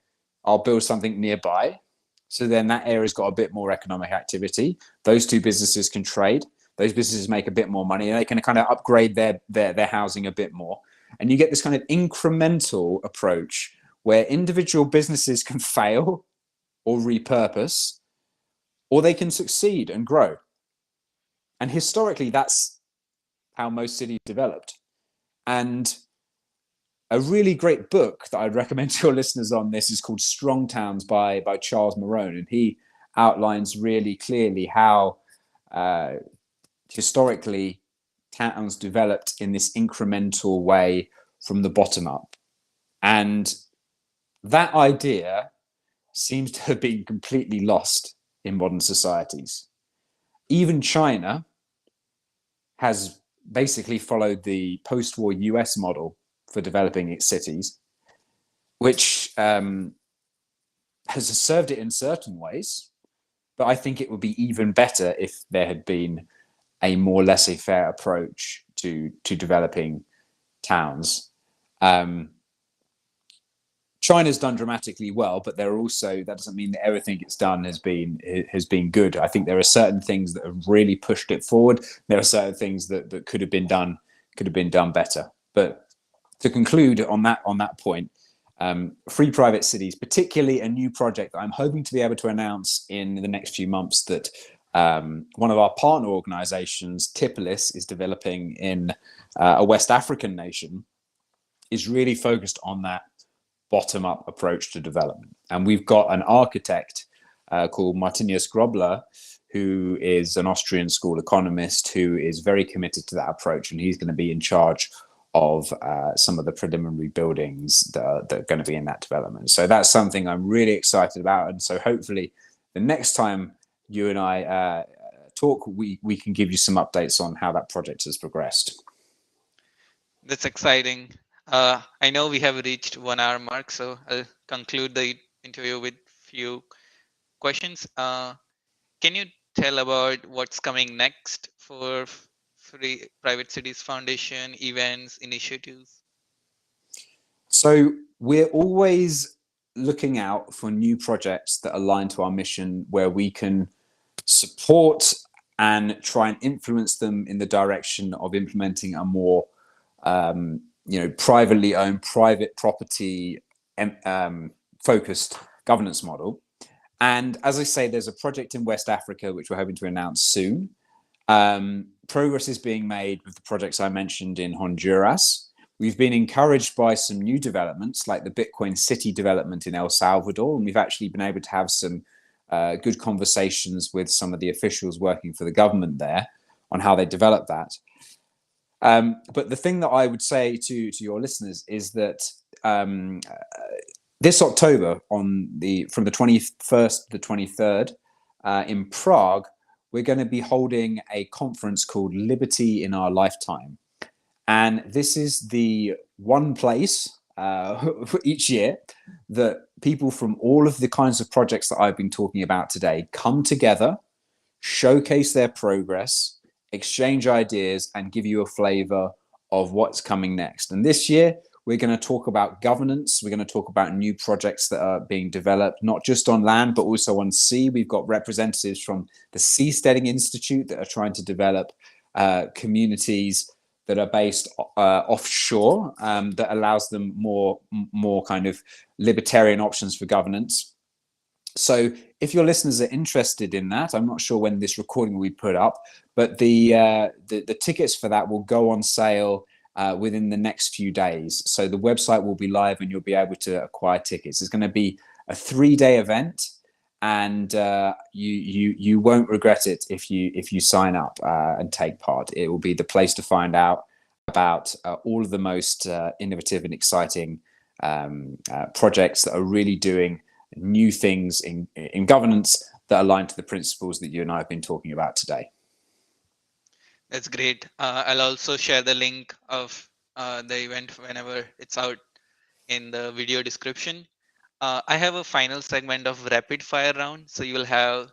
I'll build something nearby. So then that area's got a bit more economic activity. Those two businesses can trade. Those businesses make a bit more money, and they can kind of upgrade their housing a bit more. And you get this kind of incremental approach where individual businesses can fail or repurpose, or they can succeed and grow. And historically, that's how most cities developed. And a really great book that I'd recommend to your listeners on this is called Strong Towns by Charles Morone. And he outlines really clearly how historically towns developed in this incremental way from the bottom up. And that idea seems to have been completely lost in modern societies. Even China has basically followed the post-war US model for developing its cities, which has served it in certain ways. But I think it would be even better if there had been a more laissez-faire approach to developing towns. China's done dramatically well, but there are also, that doesn't mean that everything it's done has been good. I think there are certain things that have really pushed it forward. There are certain things that could have been done better. But to conclude on that point, free private cities, particularly a new project that I'm hoping to be able to announce in the next few months that one of our partner organizations, Tipolis, is developing in a West African nation, is really focused on that bottom-up approach to development. And we've got an architect called Martinius Grobler, who is an Austrian school economist who is very committed to that approach, and he's going to be in charge of some of the preliminary buildings that are going to be in that development. So that's something I'm really excited about. And so hopefully the next time you and I talk, we can give you some updates on how that project has progressed. That's exciting. I know we have reached 1 hour mark, so I'll conclude the interview with few questions. Can you tell about what's coming next for Free Private Cities Foundation events, initiatives? So we're always looking out for new projects that align to our mission, where we can support and try and influence them in the direction of implementing a more privately owned, private property focused governance model. And as I say, there's a project in West Africa which we're hoping to announce soon. Progress is being made with the projects I mentioned in Honduras. We've been encouraged by some new developments like the Bitcoin City development in El Salvador, and we've actually been able to have some good conversations with some of the officials working for the government there on how they develop that. But the thing that I would say to your listeners is that this October, from the 21st to the 23rd in Prague, we're going to be holding a conference called Liberty in Our Lifetime. And this is the one place each year that people from all of the kinds of projects that I've been talking about today come together, showcase their progress, exchange ideas, and give you a flavor of what's coming next. And this year, we're going to talk about governance. We're going to talk about new projects that are being developed, not just on land, but also on sea. We've got representatives from the Seasteading Institute that are trying to develop communities that are based offshore, that allows them more kind of libertarian options for governance. So if your listeners are interested in that, I'm not sure when this recording will be put up, but the tickets for that will go on sale within the next few days. So the website will be live and you'll be able to acquire tickets. It's going to be a 3-day event, and you won't regret it if you sign up and take part. It will be the place to find out about all of the most innovative and exciting projects that are really doing new things in governance that align to the principles that you and I have been talking about today. That's great. I'll also share the link of the event whenever it's out in the video description. I have a final segment of rapid fire round, so you'll have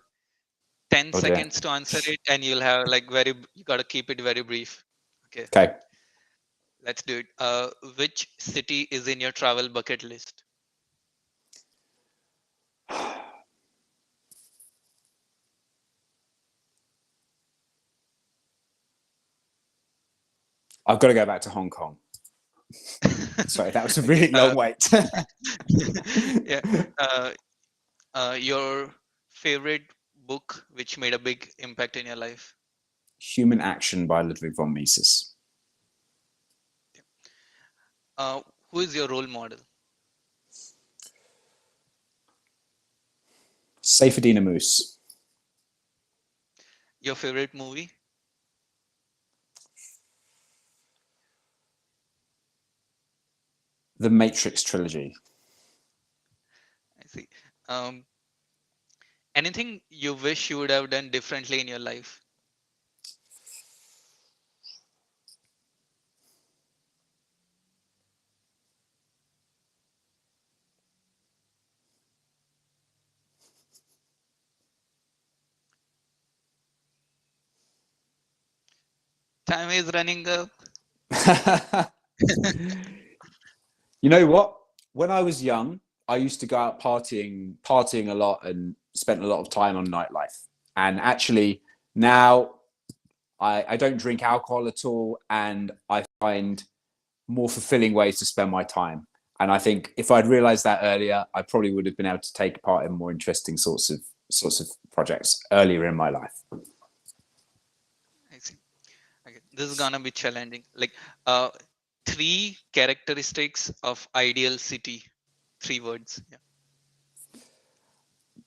10 Oh dear. seconds to answer it, and you'll have like you gotta keep it very brief. Okay, Okay. let's do it. Which city is in your travel bucket list? I've got to go back to Hong Kong. Sorry, that was a Okay. really long wait. Yeah. Your favorite book which made a big impact in your life? Human Action by Ludwig von Mises. Uh, who is your role model? Seyfedina Moose. Your favorite movie? The Matrix trilogy. I see. Um, anything you wish you would have done differently in your life? Time is running up. You know what? When I was young, I used to go out partying a lot, and spent a lot of time on nightlife. And actually, now I don't drink alcohol at all, and I find more fulfilling ways to spend my time. And I think if I'd realized that earlier, I probably would have been able to take part in more interesting sorts of projects earlier in my life. I see. Okay. This is gonna be challenging. Like, uh, three characteristics of ideal city. 3 words. Yeah.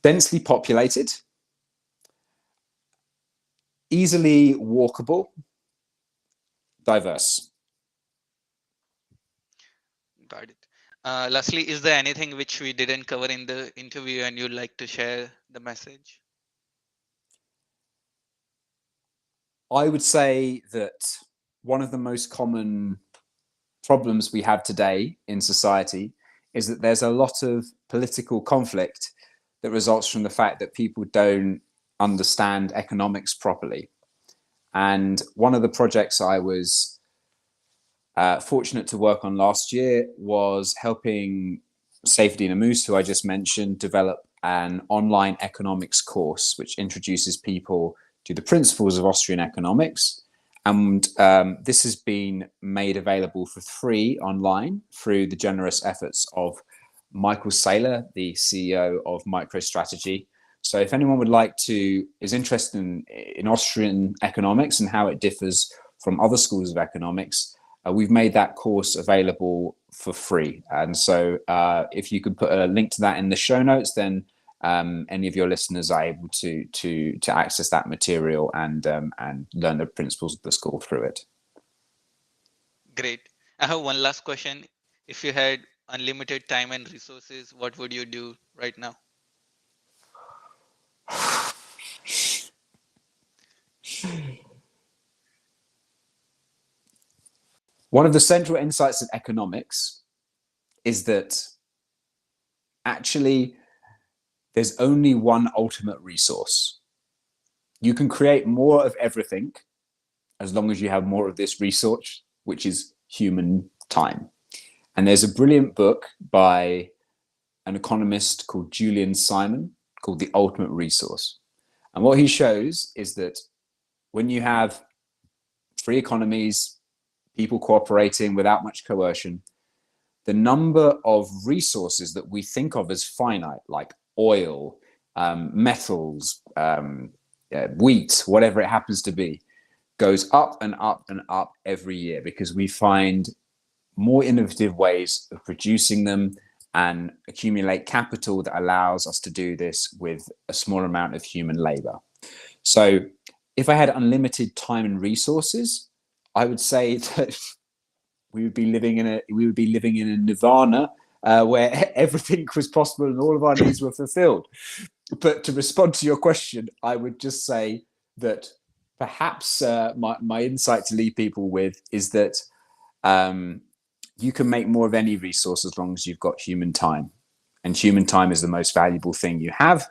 Densely populated, easily walkable, diverse. Got it. Lastly, is there anything which we didn't cover in the interview and you'd like to share the message? I would say that one of the most common problems we have today in society is that there's a lot of political conflict that results from the fact that people don't understand economics properly. And one of the projects I was fortunate to work on last year was helping Seyfedina Moose, who I just mentioned, develop an online economics course which introduces people to the principles of Austrian economics. And this has been made available for free online through the generous efforts of Michael Saylor, the CEO of MicroStrategy. So if anyone is interested in Austrian economics and how it differs from other schools of economics, we've made that course available for free. And so if you could put a link to that in the show notes, then any of your listeners are able to access that material and learn the principles of the school through it. Great. I have one last question. If you had unlimited time and resources, what would you do right now? One of the central insights of economics is that actually there's only one ultimate resource. You can create more of everything as long as you have more of this resource, which is human time. And there's a brilliant book by an economist called Julian Simon called The Ultimate Resource. And what he shows is that when you have free economies, people cooperating without much coercion, the number of resources that we think of as finite, like oil, metals, wheat, whatever it happens to be, goes up and up and up every year because we find more innovative ways of producing them and accumulate capital that allows us to do this with a small amount of human labor. So if I had unlimited time and resources, I would say that we would be living in a nirvana where everything was possible and all of our needs were fulfilled. But to respond to your question, I would just say that perhaps my insight to leave people with is that um, you can make more of any resource as long as you've got human time. And human time is the most valuable thing you have.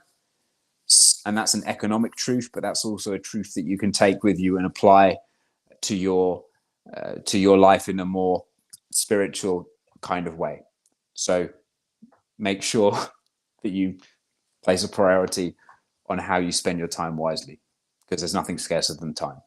And that's an economic truth, but that's also a truth that you can take with you and apply to your life in a more spiritual kind of way. So make sure that you place a priority on how you spend your time wisely, because there's nothing scarcer than time.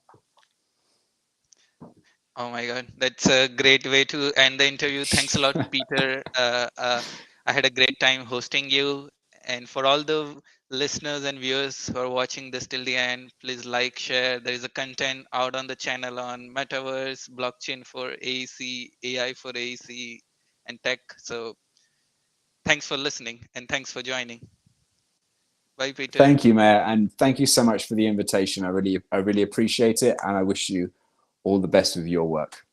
Oh my God, that's a great way to end the interview. Thanks a lot, Peter. I had a great time hosting you. And for all the listeners and viewers who are watching this till the end, please like, share. There is a content out on the channel on metaverse, blockchain for AEC, AI for AEC, and tech. So thanks for listening and thanks for joining. Bye, Peter. Thank you, Mayor, and thank you so much for the invitation. I really appreciate it, and I wish you all the best with your work.